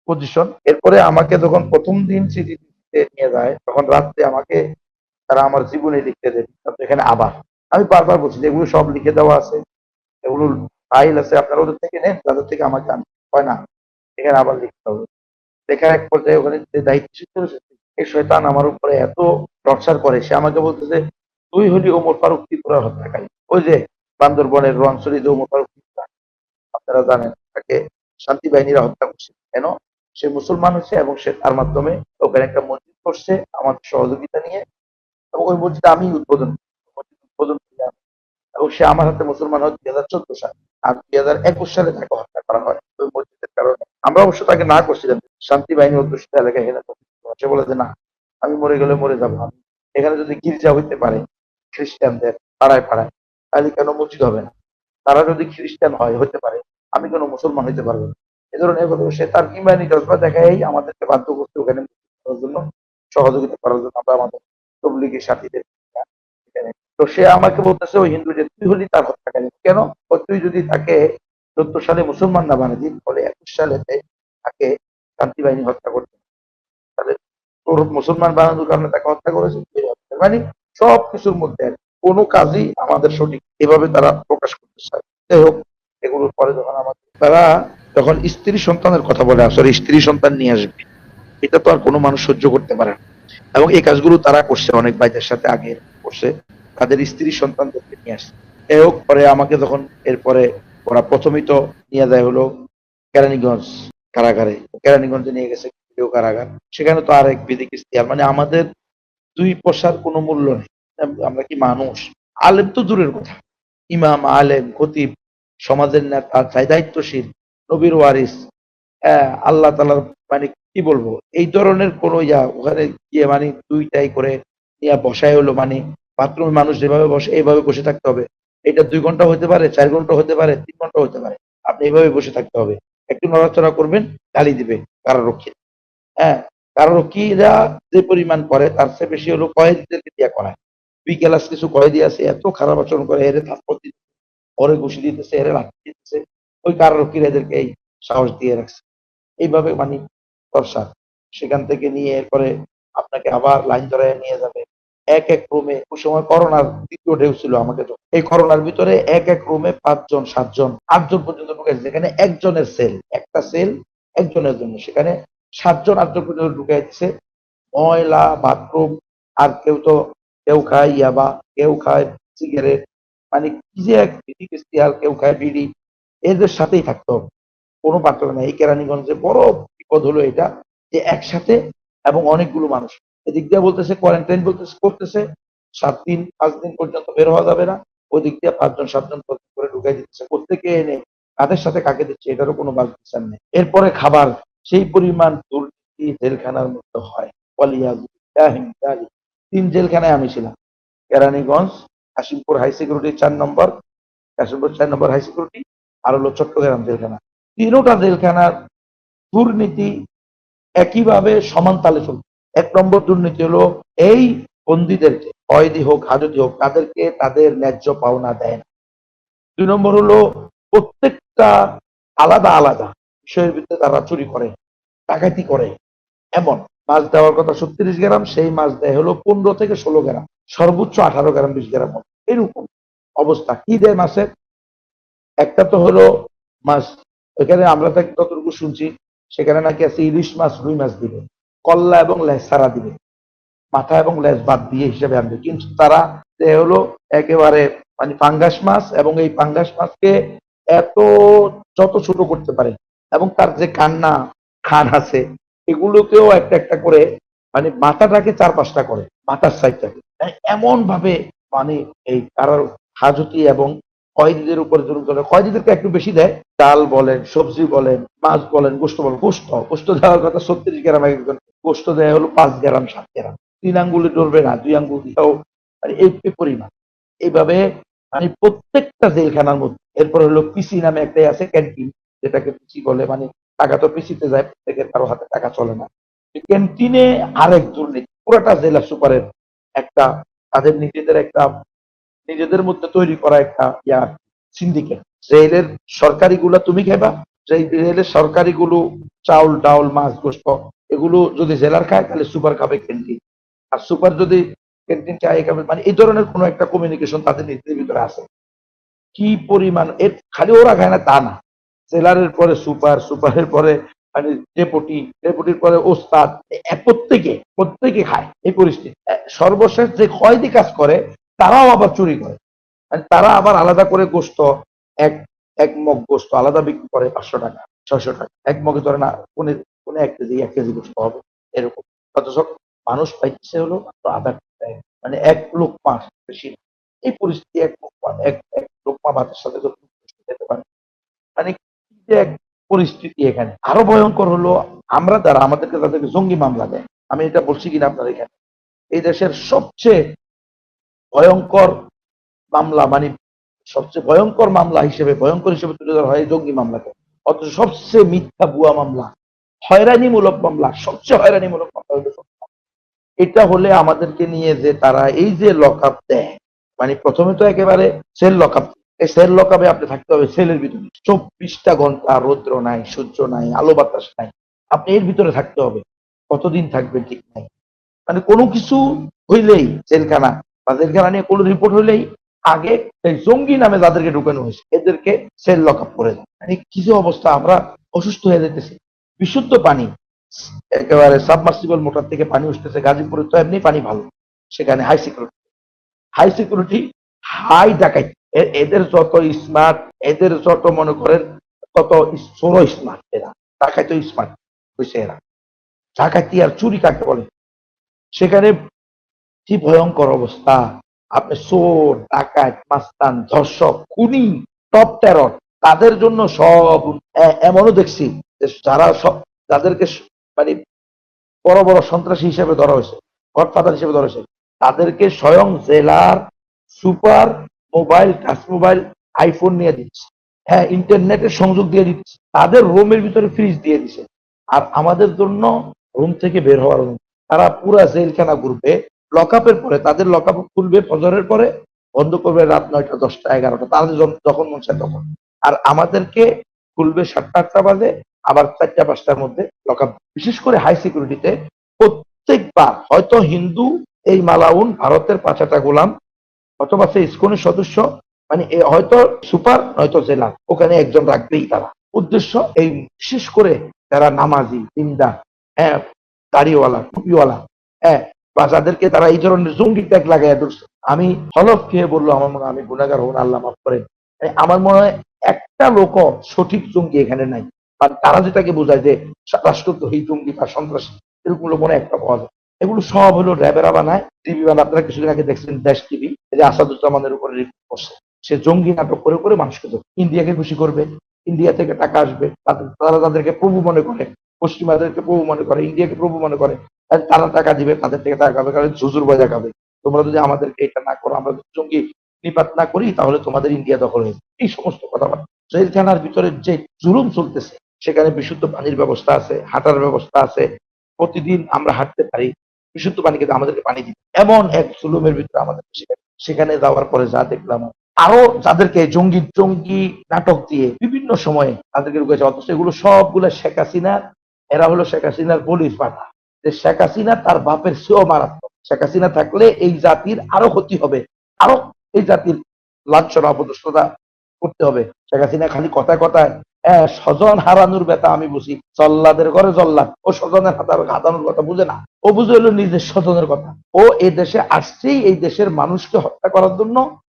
পজিশন। এরপরে আমাকে যখন প্রথম দিন সিডিতে নিয়ে যায়, তখন রাত্রে আমাকে তারা আমার জীবনে লিখতে দেন। এখানে আবার আমি বারবার বলছি যে এগুলো সব লিখে দেওয়া আছে, এগুলো ফাইল আছে, আপনারা ওদের থেকে নেন, তাদের থেকে আমাকে আনতে হয় না, এখানে আবার লিখতে হবে। লেখার এক পর্যায়ে ওখানে যে দায়িত্বশীল করেছে, এই শয়তান আমার উপরে এত টর্চার করে, সে আমাকে বলতেছে তুই হলি ওমর ফারুক ত্রিপুরার হত্যাকারী। ওই যে বান্দরবনের রোয়াংছড়ি যে ওমর ফারুক ত্রিপুরা, আপনারা জানেন, তাকে শান্তি বাহিনীরা হত্যা করছে। কেন? সে মুসলমান হচ্ছে এবং সে তার মাধ্যমে ওখানে একটা মসজিদ করছে আমাদের সহযোগিতা নিয়ে, এবং ওই মসজিদ আমি উদ্বোধন করি এবং সে আমার হাতে মুসলমান হয় 2014 সালে, আর 2021 সালে তাকে হত্যা করা হয় ওই মসজিদের কারণে। আমরা অবশ্য তাকে না করছিলাম, শান্তি বাহিনী অধ্যুষিত এলাকায় হেলে। সে বলে যে না, আমি মরে গেলে মরে যাবো, এখানে যদি গির্জা হইতে পারে খ্রিস্টানদের পাড়ায় পাড়ায়, তাহলে কেন মসজিদ হবে না? তারা যদি খ্রিস্টান হয় হতে পারে, আমি কেন মুসলমান হইতে পারবো না? এ ধরনের কথা সে তার ইমানি জজবা দেখাই আমাদেরকে বাধ্য করতে ওখানে করার জন্য, সহযোগিতা করার জন্য। আমরা আমাদের তবলিগের সাথীদের, তো সে আমাকে বলতেছে ওই হিন্দু যে তুই হলি তার হত্যাকারী। কেন? তুই যদি তাকে 14 সালে মুসলমান না বানিয়ে দিন, ফলে 21 সালে তাকে শান্তি বাহিনী হত্যা করতে, তাহলে তোর মুসলমান বানানোর কারণে তাকে হত্যা করেছে। মানে সব কিছুর মধ্যে কোনো কাজই আমাদের সঠিক এভাবে তারা প্রকাশ করতে চায়। যাই হোক, এগুলোর পরে যখন আমাদের তারা যখন স্ত্রী সন্তানের কথা বলে, আসলে স্ত্রী সন্তান নিয়ে আসবে, এটা তো আর কোনো মানুষ সহ্য করতে পারে না। এবং এই কাজগুলো তারা করছে, অনেক ভাইদের সাথে আগে করছে, তাদের স্ত্রী সন্তানদেরকে নিয়ে আসছে। এ হোক, পরে আমাকে যখন এরপরে ওরা প্রথমেই তো নিয়ে যায় হলো কেরানীগঞ্জ কারাগারে, কেরানীগঞ্জে নিয়ে গেছে কেউ কারাগার, সেখানে তো আরেক বিধিক ইশতেহার, মানে আমাদের দুই পয়সার কোনো মূল্য নেই। আমরা কি মানুষ? আলেম তো দূরের কথা, ইমাম, আলেম, খতিব, সমাজের নেতা, চাই দায়িত্বশীল, নবীর ওয়ারিস, আল্লাহ তালার, মানে কি বলবো, এই ধরনের কোন ওখানে গিয়ে মানে দুইটাই করে নিয়ে বসায় হলো, মানে বাথরুমে মানুষ যেভাবে বসে এইভাবে বসে থাকতে হবে। এটা 2 ঘন্টা হতে পারে, 4 ঘন্টা হতে পারে, 3 ঘন্টা হতে পারে, আপনি এইভাবে বসে থাকতে হবে। একটু নড়াচড়া করবেন, গালি দিবে কারারক্ষী। হ্যাঁ, কারারক্ষীরা যে পরিমাণ করে তার চেয়ে বেশি হলো কয়েদিদেরকে দিয়া করায়। দুই ক্লাস কিছু কয়েদি আছে, এত খারাপ আচরণ করে, এরে থাপ্পড় দিতেছে, ওরে ঘুষি দিতেছে, এরে লাঠি দিতেছে। ওই কারারক্ষীরা এদেরকে এই সাহস দিয়ে রাখছে। এইভাবে মানে দর্শা, সেখান থেকে নিয়ে এরপরে আপনাকে আবার লাইন ধরে নিয়ে যাবে এক এক রুমে। ওই সময় করোনার দ্বিতীয় ঢেউ ছিল আমাকে, তো এই করোনার ভিতরে এক এক রুমে 5 জন, 7 জন, 8 জন পর্যন্ত ঢুকেছে, যেখানে একজনের সেল, একটা সেল একজনের জন্য, সেখানে 7 জন, 8 জন পর্যন্ত ঢুকে যাচ্ছে। ময়লা বাথরুম, আর কেউ তো, কেউ খায় ইয়াবা, কেউ খায় সিগারেট, মানে কি যে এক বিড়ি ইশতেহার, কেউ খায় বিড়ি, এদের সাথেই থাকতে হবে, কোনো পার্থক্য নেই। এই কেরানীগঞ্জে বড় বিপদ হলো এটা, যে একসাথে এবং অনেকগুলো মানুষ, এদিক দিয়ে বলতেছে কোয়ারেন্টাইন বলতেছে করতেছে, 7 দিন 5 দিন পর্যন্ত বের হওয়া যাবে না, ওই দিক দিয়ে 5 জন 7 জন করে ঢুকাই দিচ্ছে, প্রত্যেকে এনে কাদের সাথে কাকে দিচ্ছে এটারও কোনো বাস বিচার নেই। এরপরে খাবার, সেই পরিমাণ দুর্নীতি জেলখানার মধ্যে হয়। ওয়ালিয়াযুবিল্লাহি। 3 জেলখানায় আমি ছিলাম, কেরানীগঞ্জ, কাশিমপুর হাই সিকিউরিটি 4 নম্বর, কাশিমপুর 4 নম্বর হাই সিকিউরিটি, আর হলো চট্টগ্রাম জেলখানা। তিনোটা জেলখানার দুর্নীতি একইভাবে সমান তালে চলছে। 1 নম্বর দুর্নীতি হলো এই বন্দীদেরকে, কয়েদি হোক হাজতি হোক, তাদেরকে তাদের ন্যায্য পাওনা দেয় না। 2 নম্বর হলো প্রত্যেকটা আলাদা আলাদা বিষয়ের ভিত্তিতে তারা চুরি করে, ডাকাতি করে। এমন মাছ দেওয়ার কথা 36 গ্রাম, সেই মাছ দেয় হলো 15 থেকে 16 গ্রাম, সর্বোচ্চ 18 গ্রাম, 20 গ্রাম মতো, এরকম অবস্থা। কি দেয় মাছের? একটা তো হলো মাছ, এখানে আমরা যতটুকু শুনছি সেখানে নাকি আছে ইলিশ মাছ, রুই মাছ দিবে, কল্লা এবং লেজ ছাড়া দিবে, মাথা এবং লেজ বাদ দিয়ে হিসেবে আনবে, কিন্তু তারা দেয় হলো একেবারে মানে পাঙ্গাস মাছ, এবং এই পাঙ্গাস মাছকে এত যত ছোট করতে পারে, এবং তার যে কান্না খান আছে এগুলোকেও একটা একটা করে, মানে মাথাটাকে 4-5টা করে, মাথার সাইডটাকে এমন ভাবে, মানে এই কারার হাজতি এবং কয়েদিদের উপরে জুলুম চলে। কয়েদিদেরকে একটু বেশি দেয়, ডাল বলেন, সবজি বলেন, মাছ বলেন, গোস্ত বলেন, গোস্ত দেওয়ার কথা 36 গ্রাম একজন, গোস্ত দেয় হলো 5 গ্রাম, 7 গ্রাম, 3 আঙ্গুলে ধরবে না, 2 আঙ্গুল দিয়েও, মানে এই পরিমাণ। এইভাবে মানে প্রত্যেকটা জেলখানার মধ্যে। এরপর হলো পিসি নামে একটাই আছে, ক্যান্টিন, যেটাকে পিসি বলে, মানে টাকা তো পিসিতে যায়, প্রত্যেকের কারো হাতে টাকা চলে না। ক্যান্টিনে আরেক দুর্নীতি, পুরাটা জেলা সুপারের একটা, তাদের নিজেদের একটা, নিজেদের মধ্যে তৈরি করা একটা সিন্ডিকেট। রেলের সরকারি গুলা তুমি খাইবা, সেই রেলের সরকারি গুলো চাউল ডাউল মাছ গোস্ত এগুলো যদি জেলার খায় তাহলে সুপার খাবে ক্যান্টিন, আর সুপার যদি ক্যান্টিন চায় খাবে, মানে এই ধরনের কোন একটা কমিউনিকেশন তাদের নিজেদের ভিতরে আছে। কি পরিমাণ এর, খালি ওরা খায় না তা না, জেলারের পরে সুপার, সুপারের পরে মানে ডেপুটি, ডেপুটির পরে ওস্তাদ, প্রত্যেকে প্রত্যেকে খায় এই পরিস্থিতি। সর্বশেষ যে কয়েদি কাজ করে তারাও আবার চুরি করে, আর তারা আবার আলাদা করে গোস্ত, এক এক মগ গোস্ত আলাদা বিক্রি করে 500 টাকা, 600 টাকা এক মগে, ধরে না কোনে কোনে 1 কেজি গোস্ত হবে এরকম, অথচ মানুষ পাইছে হলো মাত্র আধা কেজি, মানে 1 লোকমা, বেশি না। এই পরিস্থিতি, 1 লোকমা, এক লোকমা ভাতের সাথে যত গোস্ত খেতে পারে, মানে কি যে এক পরিস্থিতি এখানে। আরো ভয়ঙ্কর হলো আমরা যারা, আমাদেরকে তাদেরকে জঙ্গি মামলা দেয়, আমি এটা বলছি কিনা আপনার এখানে, এই দেশের সবচেয়ে ভয়ঙ্কর মামলা, মানে সবচেয়ে ভয়ঙ্কর মামলা হিসেবে, ভয়ঙ্কর হিসেবে তুলে ধরা হয় জঙ্গি মামলাকে, অথচ সবচেয়ে মিথ্যা ভুয়া মামলা, হয়রানিমূলক মামলা, সবচেয়ে হয়রানিমূলক মামলা হলো এটা। হলে আমাদেরকে নিয়ে যে তারা এই যে লক আপ দেয়, মানে প্রথমে তো একেবারে সেল লক আপ, এই সেল লক আপে আপনি থাকতে হবে সেলের ভিতরে 24টা ঘন্টা, রৌদ্র নাই, সূর্য নাই, আলো বাতাস নাই, আপনি এর ভিতরে থাকতে হবে। কতদিন থাকবেন ঠিক নাই, মানে কোনো কিছু হইলেই জেলখানা, বা জেলখানা নিয়ে কোনো রিপোর্ট হইলেই আগে এই জঙ্গি নামে যাদেরকে ঢুকানো হয়েছে এদেরকে সেল লক আপ করে দেয়। মানে কি যে অবস্থা, আমরা অসুস্থ হয়ে যেতেছি। বিশুদ্ধ পানি, একেবারে সাবমার্সিবল মোটর থেকে পানি উঠতেছে। গাজীপুরে তো এমনি পানি ভালো, সেখানে হাই সিকিউরিটি হাই ডাকাইত। এদের যত স্মার্ট, এদের যত মনে করেন তত চোরও স্মার্ট, এরা ডাকাইত স্মার্ট হয়েছে। এরা ডাকাতি আর চুরি কাকে বলে, সেখানে কি ভয়ঙ্কর অবস্থা। আপনি চোর, ডাকাত, মাস্তান, ধর্ষক, খুনি, টপ টেরর, তাদের জন্য সব। এমনও দেখছি যে যারা সব, যাদেরকে মানে বড় বড় সন্ত্রাসী হিসেবে ধরা হয়েছে, গডফাদার হিসেবে ধরা হয়েছে, তাদেরকে স্বয়ং জেলার super mobile, touch mobile, iPhone নিয়ে দিচ্ছে। হ্যাঁ, ইন্টারনেটের সংযোগ দিয়ে দিচ্ছে, তাদের রুমের ভিতরে ফ্রিজ দিয়ে দিচ্ছে। আর আমাদের জন্য রুম থেকে বের হওয়ার তারা পুরা জেলখানা ঘুরবে। লকআপের পরে তাদের লকআপ খুলবে ফজরের পরে, বন্ধ করবে রাত 9টা, 10টা, 11টা, তাদের যখন মন চায় তখন। আর আমাদেরকে খুলবে 7টা, 8টা বাজে, আবার 4টা, 5টার মধ্যে লকআপ। বিশেষ করে হাই সিকিউরিটিতে প্রত্যেকবার হয়তো হিন্দু এই মালাউন ভারতের 5টা গোলাম, অথবা সে ইসকনের সদস্য, মানে হয়তো সুপার নয়তো জেলা, ওখানে একজন রাখবেই তারা। উদ্দেশ্য এই বিশেষ করে যারা নামাজি, দিনদার, হ্যাঁ, দাড়িওয়ালা, টুপিওয়ালা, হ্যাঁ, বা যাদেরকে তারা এই ধরনের জঙ্গি ট্যাগ লাগাইয়া ধরছে। আমি হলফ খেয়ে বললো, আমার মনে হয় আমি গুণাগার হব না, আল্লাহ মাফ করেন, আমার মনে হয় একটা লোক সঠিক জঙ্গি এখানে নাই। বা তারা যেটাকে বোঝায় যে রাষ্ট্রদ্রোহী জঙ্গি বা সন্ত্রাসী, এরকম লোক মনে একটা পাওয়া যায়। এগুলো সব হলো র্যাবেরা বানায়, টিভি বানায়। আপনারা কিছুদিন আগে দেখছেন দেশ টিভি, যে আসাদুজ্জামানের উপরে রিপোর্ট করছে, সে জঙ্গি নাটক করে করে মানুষকে ইন্ডিয়াকে খুশি করবে, ইন্ডিয়া থেকে টাকা আসবে, তারা তাদেরকে প্রভু মনে করে, পশ্চিমাদেরকে প্রভু মনে করে, ইন্ডিয়াকে প্রভু মনে করে, তারা টাকা দিবে, তাদের থেকে টাকা খাবে, কারণ ঝুজুর বাজা খাবে। তোমরা যদি আমাদেরকে এটা না করো, আমরা যদি জঙ্গি নিপাত না করি, তাহলে তোমাদের ইন্ডিয়া দখল হয়ে যাবে। এই সমস্ত কথাবার্তা। জেলখানার ভিতরে যে জুলুম চলতেছে, সেখানে বিশুদ্ধ পানির ব্যবস্থা আছে, হাঁটার ব্যবস্থা আছে, প্রতিদিন আমরা হাঁটতে পারি, বিশুদ্ধ পানি কিন্তু আমাদেরকে পানি দিবে, এমন এক জুলুমের ভিতরে আমাদের সেখানে যাওয়ার পরে যা দেখলাম। আরো যাদেরকে জঙ্গি জঙ্গি নাটক দিয়ে বিভিন্ন সময়ে তাদেরকে ঢুকেছে, অথচ এগুলো সবগুলো শেখ হাসিনার, এরা হলো শেখ হাসিনার পুলিশ পাঠা। যে শেখ হাসিনা তার বাপের চেয়েও মারাত্মক। শেখ হাসিনা থাকলে এই জাতির আরো ক্ষতি হবে, আরো এই জাতির লাঞ্ছনা অপদস্থতা করতে হবে। শেখ হাসিনা খালি কথায় কথায় স্বজন হারানোর ব্যথা আমি বুঝি, জল্লাদের ঘরে জল্লাদ, ও স্বজনের হাতানোর কথা বুঝে না। ও বুঝে হলো নিজের স্বজনের কথা। ও এই দেশে আসছেই এই দেশের মানুষকে হত্যা করার জন্য,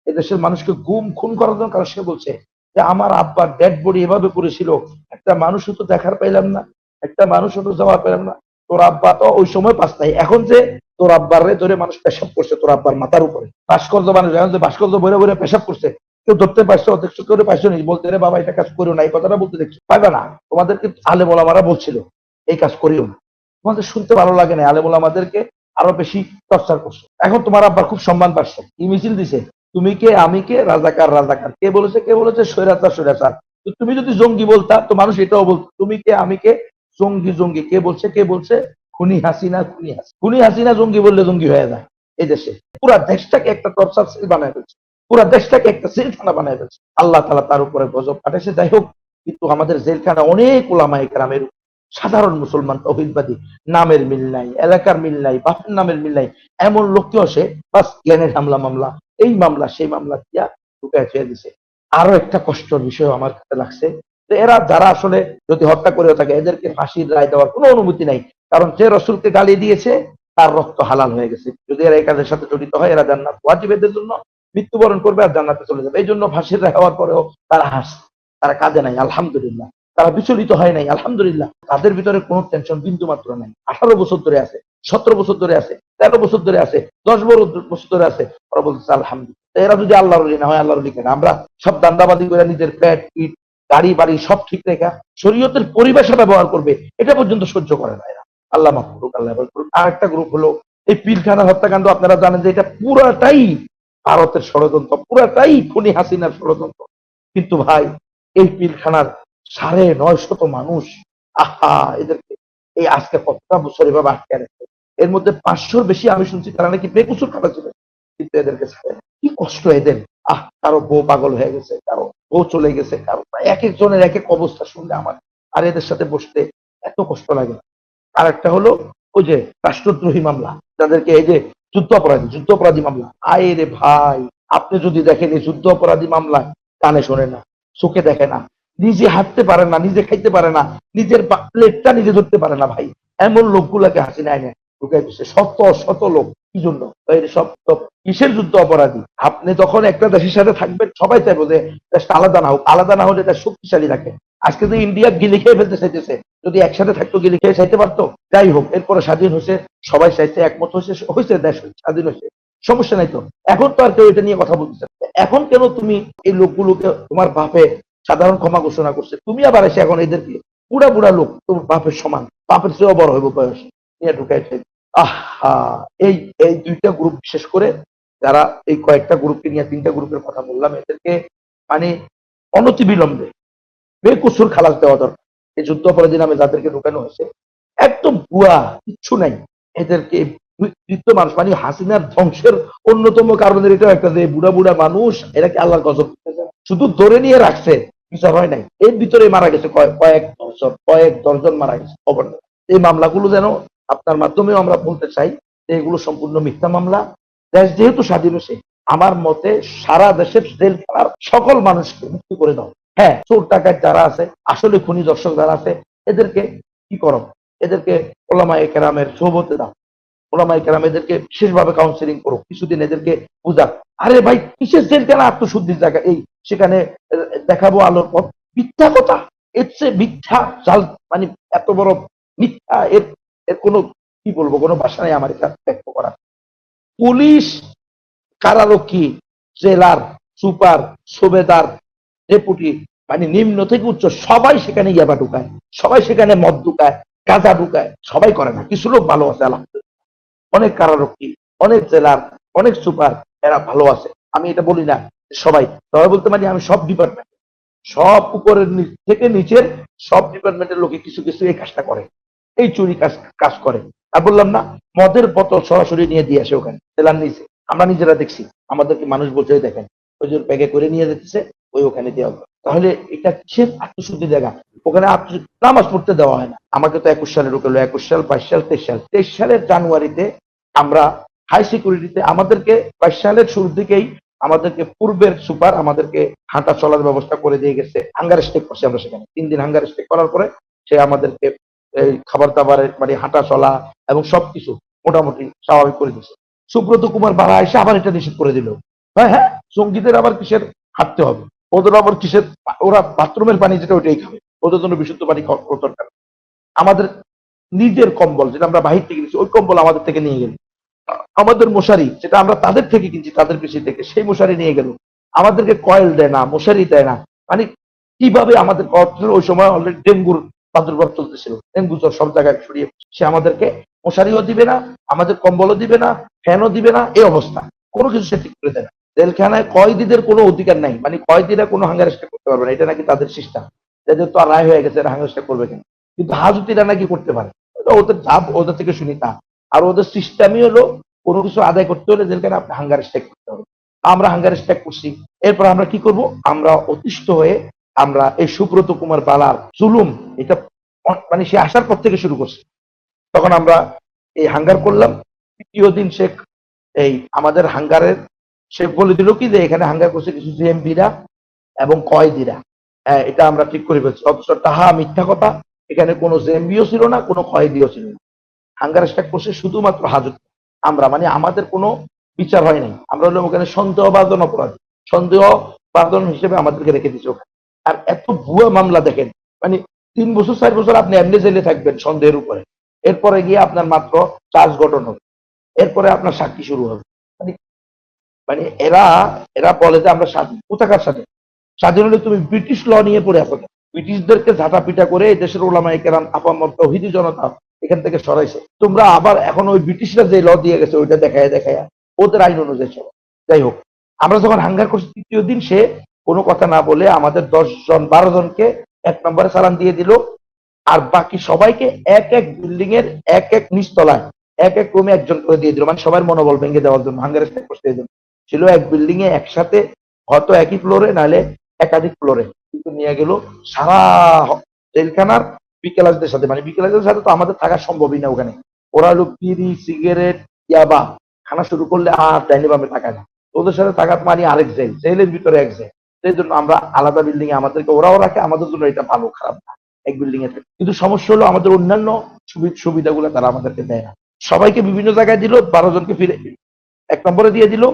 এই দেশের মানুষকে গুম খুন করার জন্য। কারণ সে বলছে যে আমার আব্বার ডেড বডি এভাবে করেছিল, একটা মানুষও তো দেখার পাইলাম না, একটা মানুষও তো যাওয়ার পেলাম না। তোর আব্বা তো ওই সময় পাস নাই, এখন যে তোর আব্বার রে ধরে মানুষ পেশাব করছে তোর আব্বার মাথার উপরে, ভাস্কর্য মানুষ এখন যে ভাস্কর্য বইরে বইরে পেশাব করছে, কেউ ধরতে পারছো, অধ্যক্ষ করে পাইছো নি, বলতে রে বাবা এটা কাজ করিও না, এই কথাটা বলতে দেখছো, পাইবা না। তোমাদেরকে আলেম ওলামারা বলছিল এই কাজ করিও না, তোমাদের শুনতে ভালো লাগে না, আলেম ওলামাদেরকে আরো বেশি টর্চার করছো। এখন তোমার আব্বার খুব সম্মান পাচ্ছ, কি মিছিল দিছে, তুমি কে আমি কে, রাজাকার রাজাকার, কে বলেছে, কে বলেছে স্বৈরাচার স্বৈরাচার। তুমি যদি জঙ্গি বলতা তো মানুষ এটাও বলতো, তুমি কে আমি কে, জঙ্গি জঙ্গি, কে বলছে, কে বলছে, খুনি হাসিনা, খুনি হাসিনা, খুনি হাসিনা জঙ্গি বললে জঙ্গি হয়ে যায়। এই দেশে পুরা দেশটাকে একটা টর্চার সেল বানায় ফেলছে, পুরা দেশটাকে একটা জেলখানা বানায় ফেলছে। আল্লাহ তাআলা তার উপরে গজব পাঠাইছে। যাই হোক, কিন্তু আমাদের জেলখানা অনেক ওলামায়ে কেরামের, সাধারণ মুসলমান তৌহিদবাদী, নামের মিল নাই, এলাকার মিল নাই, বাপের নামের মিল নাই, এমন লোককেও সে বাস গ্রেনেড হামলা মামলা, এই মামলা সেই মামলা দিয়া ঢুকায় ছেড়ে দিছে। আরো একটা কষ্টের বিষয় আমার কাছে লাগছে, যে এরা যারা আসলে যদি হত্যা করেও থাকে, এদেরকে ফাঁসির রায় দেওয়ার কোনো অনুমতি নাই। কারণ যে রসুলকে গালি দিয়েছে তার রক্ত হালাল হয়ে গেছে। যদি এরা এই কাজের সাথে জড়িত হয়, এরা জান্নাত ওয়াজিব এদের জন্য, মৃত্যুবরণ করবে আর জান্নাতে চলে যাবে। এই জন্য ফাঁসির রায় হওয়ার পরেও তারা হাসে, তারা কাঁদে নাই, আলহামদুলিল্লাহ, তারা বিচলিত হয় নাই, আলহামদুলিল্লাহ। তাদের ভিতরে কোনো টেনশন বিন্দু মাত্র নাই। 18 বছর ধরে আছে, 17 বছর ধরে আছে, 13 বছর ধরে আছে, 10 বছর ধরে আছে, ওরা বলতেছে আলহামদুলিল্লাহ। এরা যদি আল্লাহর ওলি না হয়, আল্লাহর ওলি কেন? আমরা সব দান্দাবাদি করে নিজের পেট পিট গাড়ি বাড়ি সব ঠিক রেখা শরীয়তের পরিবেশে ব্যবহার করবে, এটা পর্যন্ত সহ্য করে না এরা। আল্লাহ মাফ করুক, আল্লাহ মাফ করুক। আর একটা গ্রুপ হলো এই পীরখানা হত্যাকাণ্ড। আপনারা জানেন যে এটা পুরাটাই ভারতের ষড়যন্ত্র, পুরাটাই খুনি হাসিনার ষড়যন্ত্র। কিন্তু ভাই, এই পীরখানার 950 মানুষ, আহা, এদেরকে এই আজকে কতটা বছর এভাবে আটকে রাখে। এর মধ্যে 500-র বেশি আমি শুনছি তারা নাকি বেকসুর কাটা ছিল, কিন্তু এদেরকে ছাড়ে না। কি কষ্ট এদের। কারো বউ পাগল হয়ে গেছে, কারো বউ চলে গেছে, কারো এক একজনের এক এক অবস্থা শুনলে আমার আর এদের সাথে বসতে এত কষ্ট লাগে। আর একটা হলো ওই যে রাষ্ট্রদ্রোহী মামলা, যাদেরকে এই যে যুদ্ধ অপরাধী মামলা, আয় রে ভাই, আপনি যদি দেখেন এই যুদ্ধ অপরাধী মামলা, কানে শোনে না, চোখে দেখে না, নিজে হাঁটতে পারে না, নিজে খাইতে পারে না, নিজের প্লেটটা নিজে ধরতে পারে না ভাই। এমন লোকগুলাকে হাসিনা আইনে ঢুকাই দিচ্ছে, শত শত লোক। কি জন্য? এই সব সব কিসের যুদ্ধ অপরাধী? আপনি যখন একটা দেশের সাথে থাকবেন সবাই চাইবো যে দেশটা আলাদা না হোক, আলাদা না হলে দেশ শক্তিশালী থাকে। আজকে তো ইন্ডিয়া গিলি খেয়ে ফেলতে চাইতেছে, যদি একসাথে থাকতো গিলি খেয়ে চাইতে পারতো? যাই হোক, এরপরে স্বাধীন হয়েছে, সবাই চাইতে একমত হয়েছে, হয়েছে, দেশ স্বাধীন হয়েছে, সমস্যা নাই তো। এখন তো আর কেউ এটা নিয়ে কথা বলতেছে না। এখন কেন তুমি এই লোকগুলোকে, তোমার বাপে সাধারণ ক্ষমা ঘোষণা করছে, তুমি আবার এসে এখন এদেরকে, বুড়া বুড়া লোক তোমার বাপের সমান, বাপের চেয়েও বড় হইব বয়স, নিয়ে ঢুকাইছে। আহা, এই এই দুইটা গ্রুপ, বিশেষ করে যারা এই কয়েকটা গ্রুপকে নিয়ে, তিনটা গ্রুপের কথা বললাম, এদেরকে মানে অনতিবিলম্বে বেকসুর খালাস দেওয়া দরকার। এই যুদ্ধ অপরাধী নামে যাদেরকে ঢুকানো হয়েছে একদম ভুয়া, কিচ্ছু নাই। এদেরকে বৃদ্ধ মানুষ, মানে হাসিনার ধ্বংসের অন্যতম কারণের এটা একটা, যে বুড়া বুড়া মানুষ এরাকে আল্লাহর গজব শুধু ধরে নিয়ে রাখছে, বিচার হয় নাই। এর ভিতরে মারা গেছে কয়েক দর্জন মারা গেছে খবর নেই। এই মামলাগুলো যেন, আপনার মাধ্যমেও আমরা বলতে চাই যে এগুলো সম্পূর্ণ মিথ্যা মামলা। দেশ যেহেতু স্বাধীন হয়েছে, আমার মতে সারা দেশের জেলখানার সকল মানুষকে মুক্তি করে দাও। হ্যাঁ, চোর টাকায় যারা আছে, আসলে খুনি দর্শক যারা আছে, এদেরকে কি করো, এদেরকে ওলামায়ে কেরামের সোহবতে দাও। ওলামায়ে কেরাম এদেরকে বিশেষভাবে কাউন্সিলিং করো, কিছুদিন এদেরকে বুঝা। আরে ভাই, কিসের জেলখানা, আত্মশুদ্ধির জায়গা, এই সেখানে দেখাবো আলোর পথ, মিথ্যা কথা। এর চেয়ে মিথ্যা জাল, মানে এত বড় মিথ্যা, এর এর কোনো, কি বলবো, কোনো ভাষা নেই আমার এটা ব্যক্ত করা। পুলিশ, কারারক্ষী, জেলার সুপার, সুবেদার, ডেপুটি, মানে নিম্ন থেকে উচ্চ সবাই সেখানে ইয়াবা ঢুকায়, সবাই সেখানে মদ ঢুকায়, গাঁজা ঢুকায়, সবাই করে না, কিছু লোক ভালো আছে আলহামদুলিল্লাহ। অনেক কারারক্ষী, অনেক জেলার, অনেক সুপার, এরা ভালো আছে। আমি এটা বলি না সবাই, তবে বলতে পারি আমি সব ডিপার্টমেন্ট, সব উপরের থেকে নিচের সব ডিপার্টমেন্টের লোকে কিছু কিছু এই কাজটা করে, এই চুরি কাজ কাজ করে। আর বললাম না, মদের বোতল সরাসরি নিয়ে দিয়ে আসে ওখানে জেলার নিচে, আমরা নিজেরা দেখছি, আমাদেরকে মানুষ বলছে দেখেন ওই যে ব্যাগে করে নিয়ে যেতেছে, ওই ওখানে দেওয়া হবে। তাহলে এটা কিসের আত্মশুদ্ধি জায়গা? ওখানে নামাজ পড়তে দেওয়া হয় না। আমাকে তো 21 সালে ঢুকলো, 21 সাল, 22 সাল, 23 সাল, 23 সালের জানুয়ারিতে আমরা হাই সিকিউরিটিতে, আমাদেরকে 22 সালের শুরুর দিকেই আমাদেরকে পূর্বের সুপার আমাদেরকে হাঁটা চলার ব্যবস্থা করে দিয়ে গেছে। হাঙ্গার স্টেক করছি আমরা সেখানে 3 দিন, হাঙ্গার স্টেক করার পরে সে আমাদেরকে এই খাবার দাবারের, মানে হাঁটা চলা এবং সবকিছু মোটামুটি স্বাভাবিক করে দিচ্ছে। সুব্রত কুমার বাড়া এসে আবার এটা নিষেধ করে দিল। হ্যাঁ হ্যাঁ, সঙ্গীতের আবার কিসের হাঁটতে হবে, ওদের আবার কিসের, ওরা বাথরুমের পানি যেটা ওইটাই খাবে, ওদের জন্য বিশুদ্ধ পানি খাওয়া দরকার। আমাদের নিজের কম্বল যেটা আমরা বাহির থেকে কিনছি, ওই কম্বল আমাদের থেকে নিয়ে গেল। আমাদের মশারি যেটা আমরা তাদের থেকে কিনছি, তাদের কৃষি থেকে, সেই মশারি নিয়ে গেল। আমাদেরকে কয়েল দেয় না, মশারি দেয় না। মানে কিভাবে আমাদের, ওই সময় অলরেডি ডেঙ্গুর প্রাদুর্ভাব চলতেছিল, ডেঙ্গু জ্বর সব জায়গায় ছড়িয়ে, সে আমাদেরকে মশারিও দিবে না, আমাদের কম্বলও দিবে না, ফ্যানও দিবে না, এই অবস্থা। কোনো কিছু সে ঠিক করে দেয় না। জেলখানায় কয়েদিদের কোনো অধিকার নাই, মানে কয়েদিরা কোনো হাঙ্গার স্ট্রাইক করতে পারবে না, এটা নাকি তাদের সিস্টেম। যাদের তো রায় হয়ে গেছে, হাঙ্গার স্ট্রাইক করবে কেন? কিন্তু হাজতিরা নাকি করতে পারে। ওদের যা, ওদের থেকে শুনি তা। আর ওদের সিস্টেমই হলো, কোনো কিছু আদায় করতে হলে জেলখানে আপনি হাঙ্গার স্ট্রাইক করতে হবে। আমরা হাঙ্গার স্ট্রাইক করছি। এরপর আমরা কি করব? আমরা অতিষ্ঠ হয়ে আমরা এই সুব্রত কুমার বালার জুলুম, এটা মানে সে আসার পর থেকে শুরু করছে। তখন আমরা এই হাঙ্গার করলাম। তৃতীয় দিন সে এই আমাদের হাঙ্গারের, সে বলে দিল কি যে এখানে হাঙ্গার করছে কিছু জেএমবিরা এবং কয়েদিরা। হ্যাঁ, এটা আমরা ঠিক করে ফেলছি। অথচ তাহা মিথ্যা কথা, এখানে কোনো জেএমবিও ছিল না, কোনো কয়েদিও ছিল না। হাঙ্গার স্ট্রাইক করছে শুধুমাত্র হাজত। আমরা, মানে আমাদের কোনো বিচার হয় নাই, আমরা হলো ওখানে সন্দেহভাজন অপরাধী, সন্দেহভাজন হিসেবে আমাদেরকে রেখে দিচ্ছে ওখানে। আর এত ভুয়া মামলা দেখেন, মানে 3 বছর 4 বছর আপনি এমনি জেলে থাকবেন সন্দেহের উপরে, এরপরে গিয়ে আপনার মাত্র চার্জ গঠন হবে, এরপরে আপনার সাক্ষী শুরু হবে। মানে মানে এরা এরা বলে যে আমরা স্বাধীন, কোথাকার স্বাধীন? স্বাধীন হলে তুমি ব্রিটিশ ল নিয়ে পড়ে আসো কেন? ব্রিটিশদেরকে ঝাঁটাপিটা করে এই দেশের ওলামায়ে কেরাম, আপামর তৌহিদি জনতা এখান থেকে সরাইছে। তোমরা আবার এখন ওই ব্রিটিশরা যে ল দিয়ে গেছে ওইটা দেখায় দেখায় ওদের আইন অনুযায়ী চলো। যাই হোক, আমরা যখন হাঙ্গার করছি তৃতীয় দিন, সে কোনো কথা না বলে আমাদের 10 জন 12 জনকে 1 নম্বরে চালান দিয়ে দিল। আর বাকি সবাইকে এক এক বিল্ডিং এর এক এক নিচতলায় এক এক রুমে একজন করে দিয়ে দিল, মানে সবার মনোবল ভেঙে দেওয়ার জন্য, হাঙ্গার স্ট্রাইক করতে ছিল। এক বিল্ডিং এ একসাথে, হয়তো একই ফ্লোরে, নাহলে একাধিক ফ্লোরে, কিন্তু নিয়ে গেল সারা জেলখানার বিকেলাজদের সাথে। মানে বিকেলাজদের সাথে তো আমাদের থাকা সম্ভবই না ওখানে। ওরা হলো বিড়ি, সিগারেট, ইয়াবা খানা শুরু করলে আর ডাইনি বামে তাকায় না। ওদের সাথে থাকার মানে আরেক জেল, জেলের ভিতরে এক জেল। সেই জন্য আমরা আলাদা বিল্ডিং এ, আমাদেরকে ওরাও রাখে, আমাদের জন্য এটা ভালো খারাপ না। এক বিল্ডিং এ থাকে, কিন্তু সমস্যা হলো আমাদের অন্যান্য সুবিধাগুলো তারা আমাদেরকে দেয় না। সবাইকে বিভিন্ন জায়গায় দিল, 12 জনকে ফিরে 1 নম্বরে দিয়ে দিল,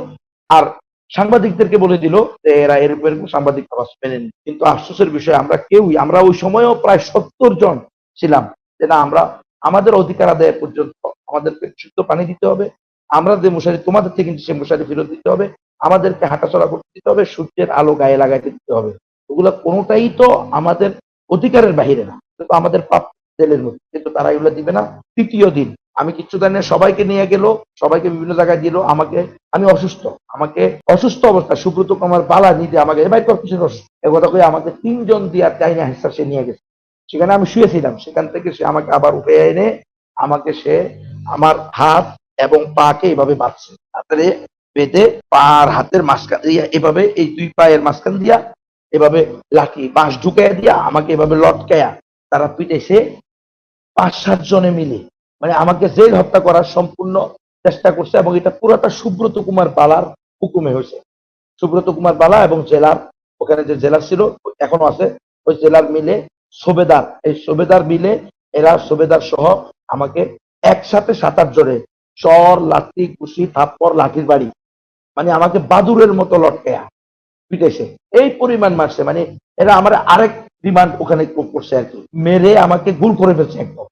আর সাংবাদিকদেরকে বলে দিল যে এরা এরকম এরকম সাংবাদিক মেনে নিন। কিন্তু আফসোসের বিষয় আমরা ওই সময়ও প্রায় 70 জন ছিলাম যে না, আমরা আমাদের অধিকার আদায় পর্যন্ত আমাদেরকে শুদ্ধ পানি দিতে হবে, আমরা যে মশারি তোমাদের থেকে সে মশারি ফেরত দিতে হবে, আমাদেরকে হাঁটাচলা করতে দিতে হবে, সূর্যের আলো গায়ে লাগাইতে দিতে হবে। ওগুলা কোনোটাই তো আমাদের অধিকারের বাহিরে না, কিন্তু আমাদের পাপ জেলের মধ্যে, কিন্তু তারা এগুলো দিবে না। তৃতীয় দিন আমি কিচ্ছু জানি না, সবাইকে নিয়ে গেল, সবাইকে বিভিন্ন জায়গায় দিল, আমি অসুস্থ অবস্থা সুব্রত কুমার বালা নিজে আমাকে এবার তোর কিছু অসুস্থ একথা করে আমাকে 3 জন দিয়ে চাইনা হিসা সে নিয়ে গেছে। সেখানে আমি শুয়েছিলাম, সেখান থেকে সে আমাকে আবার উঠে এনে সে আমার হাত এবং পাকে এভাবে বাঁধছে, হাতের বেঁধে পা আর হাতের মাঝখান দিয়ে এভাবে, এই 2 পায়ের মাঝখান দিয়া এভাবে লাঠি বাঁশ ঢুকাইয়া দিয়া আমাকে এভাবে লটকায়া তারা পিটাইছে 5-7 জনে মিলে। মানে আমাকে জেল হত্যা করার সম্পূর্ণ চেষ্টা করছে, এবং এটা পুরোটা সুব্রত কুমার বালার হুকুমে হয়েছে। সুব্রত কুমার বালা এবং জেলার, ওখানে যে জেলা ছিল এখনো আছে, ওই জেলার মিলে সুবেদার, এই সুবেদার মিলে এরা সুবেদার সহ আমাকে একসাথে 7-8 জনে চর, লাঠি, কুশি, থাপ্পড়, লাঠির বাড়ি, মানে আমাকে বাদুরের মতো লটকায়া পিটেছে, এই পরিমাণ মারছে। মানে এরা আমার আরেক রিমান্ড ওখানে করছে আর কি, মেরে আমাকে গুল করে ফেলছে একদম,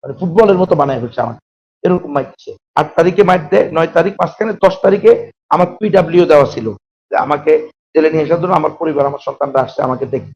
মানে ফুটবলের মতো বানায় ফেলছে আমাকে, এরকম মারছে। 8 তারিখে মার দেয়, 9 তারিখ মাঝখানে, 10 তারিখে আমার পিডাব্লিউ দেওয়া ছিল যে আমাকে জেলে নিয়ে আসার জন্য। আমার পরিবার, আমার সন্তানরা আসছে আমাকে দেখতে,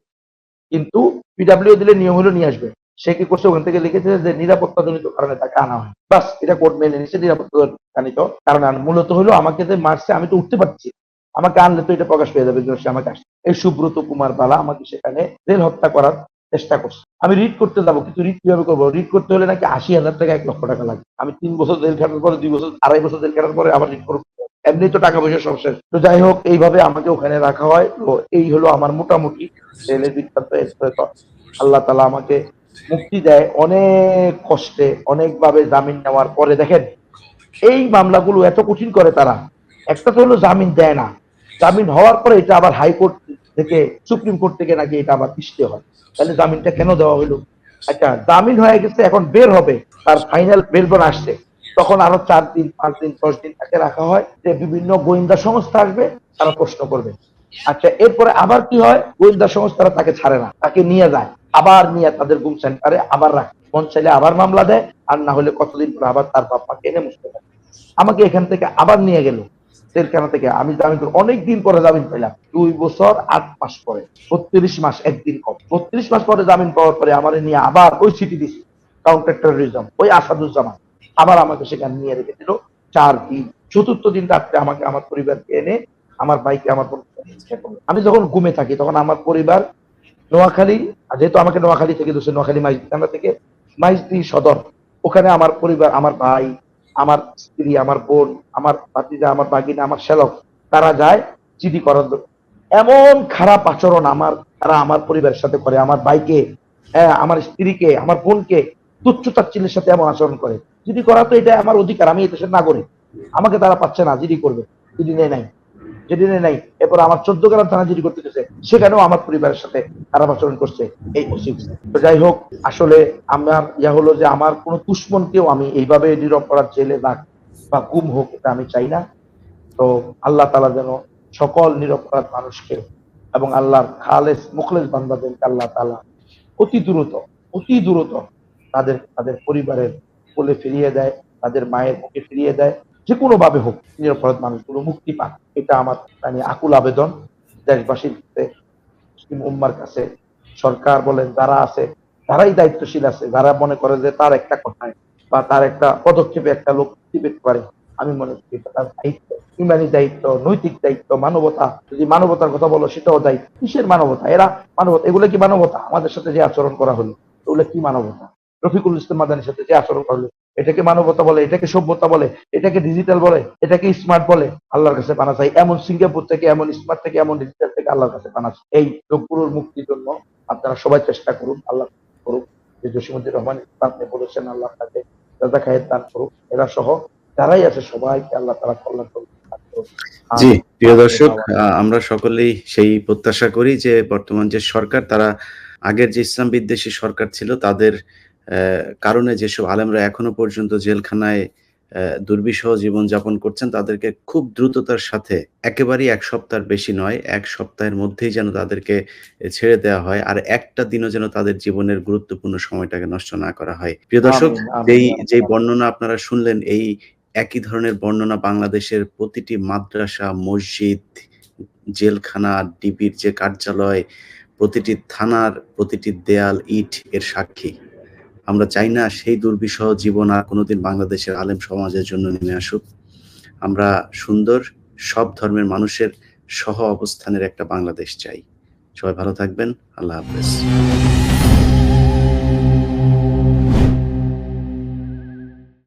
কিন্তু পিডাব্লিউ দিলে নিয়ম হলো নিয়ে আসবে। সে কি করছে, ওখান থেকে লিখেছে যে নিরাপত্তাজনিত কারণে তাকে আনা হয়, বাস এটা কোর্ট মেনে নিচ্ছে, নিরাপত্তাজনিত কারণে আনা। মূলত হলো আমাকে যে মারছে, আমি তো উঠতে পারছি, আমাকে আনলে তো এটা প্রকাশ পেয়ে যাবে যে সে আমাকে আসছে। এই সুব্রত কুমার বালা আমাকে সেখানে জেল হত্যা করার চেষ্টা করছে। আমি রিড করতে যাবো, কিন্তু রিড কিভাবে করবো? রিড করতে হলে নাকি 80,000 টাকা, 1 লক্ষ টাকা লাগে। আমি 3 বছর জেল খাটার পরে, 2 বছর, 2.5 বছর জেল খাটার পরে আবার রিড করবো, এমনি তো টাকা পয়সা সব শেষ। তো যাই হোক, এইভাবে আমাকে ওখানে রাখা হয়। তো এই হলো আমার মোটামুটি জেলের বৃত্তান্ত। এরপরে তো আল্লাহ তালা আমাকে মুক্তি দেয় অনেক কষ্টে, অনেকভাবে জামিন নেওয়ার পরে। দেখেন এই মামলাগুলো এত কঠিন করে তারা, একটা তো হলো জামিন দেয় না, জামিন হওয়ার পরে এটা আবার হাইকোর্ট থেকে, সুপ্রিম কোর্ট থেকে নাকি এটা আবার পিছতে হয়। তাহলে জামিনটা কেন দেওয়া হলো? আচ্ছা, জামিন হয়ে গেছে, এখন বের হবে, তার ফাইনাল বেলবন আসছে, তখন আরো 4 দিন, 5 দিন, 10 দিন তাকে রাখা হয়, যে বিভিন্ন গোয়েন্দা সংস্থা আসবে, তারা প্রশ্ন করবে। আচ্ছা, এরপরে আবার কি হয়, গোয়েন্দা সংস্থারা তাকে ছাড়ে না, তাকে নিয়ে যায়, আবার নিয়ে তাদের গুম সেন্টারে আবার রাখে, মন চাইলে আবার মামলা দেয়, আর না হলে কতদিন পরে আবার তার বাপ্পাকে এনে মুছতে পারে। আমাকে এখান থেকে আবার নিয়ে গেল জেলখানা থেকে, আমি জামিন অনেক দিন পরে জামিন পেলাম, 2 বছর 8 মাস পরে, 32 মাস একদিন কম, 32 মাস পরে জামিন পাওয়ার পরে আমার নিয়ে আবার ওই সিটি ডিসি কাউন্টার টেরোরিজম, ওই আসাদুজ্জামান আবার আমাকে সেখানে নিয়ে রেখে দিল 4 দিন। চতুর্থ দিন রাত্রে আমাকে আমার পরিবারকে এনে, আমার ভাইকে, আমি যখন ঘুমে থাকি তখন আমার পরিবার নোয়াখালী, যেহেতু আমাকে নোয়াখালী থেকে দোষে, নোয়াখালী মাইজদি থেকে মাইজদি সদর, ওখানে আমার পরিবার, আমার ভাই, আমার স্ত্রী, আমার বোন, আমার ভাতিজা, আমার বাগিনা, আমার শ্যালক, তারা যায় জিডি করার জন্য। এমন খারাপ আচরণ তারা আমার পরিবারের সাথে করে, আমার ভাইকে, হ্যাঁ, আমার স্ত্রীকে, আমার বোনকে তুচ্ছ তাচ্ছিল্যের সাথে এমন আচরণ করে। জিডি করা তো এটা আমার অধিকার, আমি এই দেশের নাগরিক, আমাকে তারা পাচ্ছে না, জিডি করবে, জিডি নেয় নাই, যেদিনে নাই। এরপর আমার 14 গ্রাম থানা জিডি করতে গেছে, সেখানেও আমার পরিবারের সাথে খারাপ আচরণ করছে এই ওসি। তো যাই হোক, আসলে আমার হলো যে আমার কোন দুশ্মনকেও আমি এইভাবে নিরপরাধ জেলে রাখ বা গুম হোক, এটা আমি চাই না। তো আল্লাহ তালা যেন সকল নিরপরাধ মানুষকে এবং আল্লাহর খালেস মুখলেস বান্দাদেরকে আল্লাহ তালা অতি দ্রুত, অতি দ্রুত তাদের তাদের পরিবারের কোলে ফিরিয়ে দেয়, তাদের মায়ের মুখে ফিরিয়ে দেয়, যে কোনো ভাবে হোক নিরপরাধ মানুষগুলো মুক্তি পাক। এটা আমার মানে আকুল আবেদন দেশবাসীর কাছে, মুসলিম উম্মার কাছে। সরকার বলেন যারা আছে, তারাই দায়িত্বশীল আছে, যারা মনে করে যে তার একটা কথায় বা তার একটা পদক্ষেপে একটা লোক মুক্তি পেতে পারে, আমি মনে করি এটা তার দায়িত্ব, ইমানি দায়িত্ব, নৈতিক দায়িত্ব, মানবতা। যদি মানবতার কথা বলো, সেটাও দায়িত্ব। কিসের মানবতা? মানবতা, এগুলো কি মানবতা? আমাদের সাথে যে আচরণ করা হলো, এগুলো কি মানবতা? রফিকুল ইসলাম মাদানির সাথে যে আচরণ করলো, এটাকে মানবতা বলে? এটাকে সভ্যতা বলে? এটাকে ডিজিটাল বলে? এটাকে স্মার্ট বলে? আল্লাহর কাছে পানা চাই, এমন সিঙ্গাপুর থেকে, এমন স্মার্ট থেকে, এমন ডিজিটাল থেকে আল্লাহর কাছে পানা চাই। এই লোকগুলোর মুক্তির জন্য আপনারা সবাই চেষ্টা করুন, আল্লাহ করুক। যে জসিমুদ্দিন রহমান আপনি বলেছেন, আল্লাহ তাকে রাজা খায়ের দান করুক, এরা সহ যারাই আছে সবাইকে আল্লাহ তাআলা কল্যাণ করুক। জি, প্রিয় দর্শক, আমরা সকলেই সেই প্রত্যাশা করি যে বর্তমান যে সরকার, তারা আগের যে ইসলাম বিদ্বেষী সরকার ছিল তাদের কারণে যেসব আলেমরা এখনো পর্যন্ত জেলখানায় দুর্বিষহ জীবনযাপন করছেন, তাদেরকে খুব দ্রুততার সাথে একেবারেই ১ সপ্তাহের বেশি নয়, ১ সপ্তাহের মধ্যেই যেন তাদেরকে ছেড়ে দেওয়া হয়। আর একটা দিনও যেন তাদের জীবনের গুরুত্বপূর্ণ সময়টাকে নষ্ট না করা হয়। প্রিয় দর্শক, আমিন, আমিন। যেই বর্ণনা আপনারা শুনলেন, এই একই ধরনের বর্ণনা বাংলাদেশের প্রতিটি মাদ্রাসা, মসজিদ, জেলখানা, ডিবির যে কার্যালয়, প্রতিটি থানার প্রতিটি দেয়াল, ইট এর সাক্ষী। আমরা চাই না সেই দুর্বিষহ জীবন আর কোনোদিন বাংলাদেশের আলেম সমাজের জন্য নেমে আসুক। আমরা সুন্দর সব ধর্মের মানুষের সহ অবস্থানের একটা বাংলাদেশ চাই। সবাই ভালো থাকবেন। আল্লাহ হাফেজ।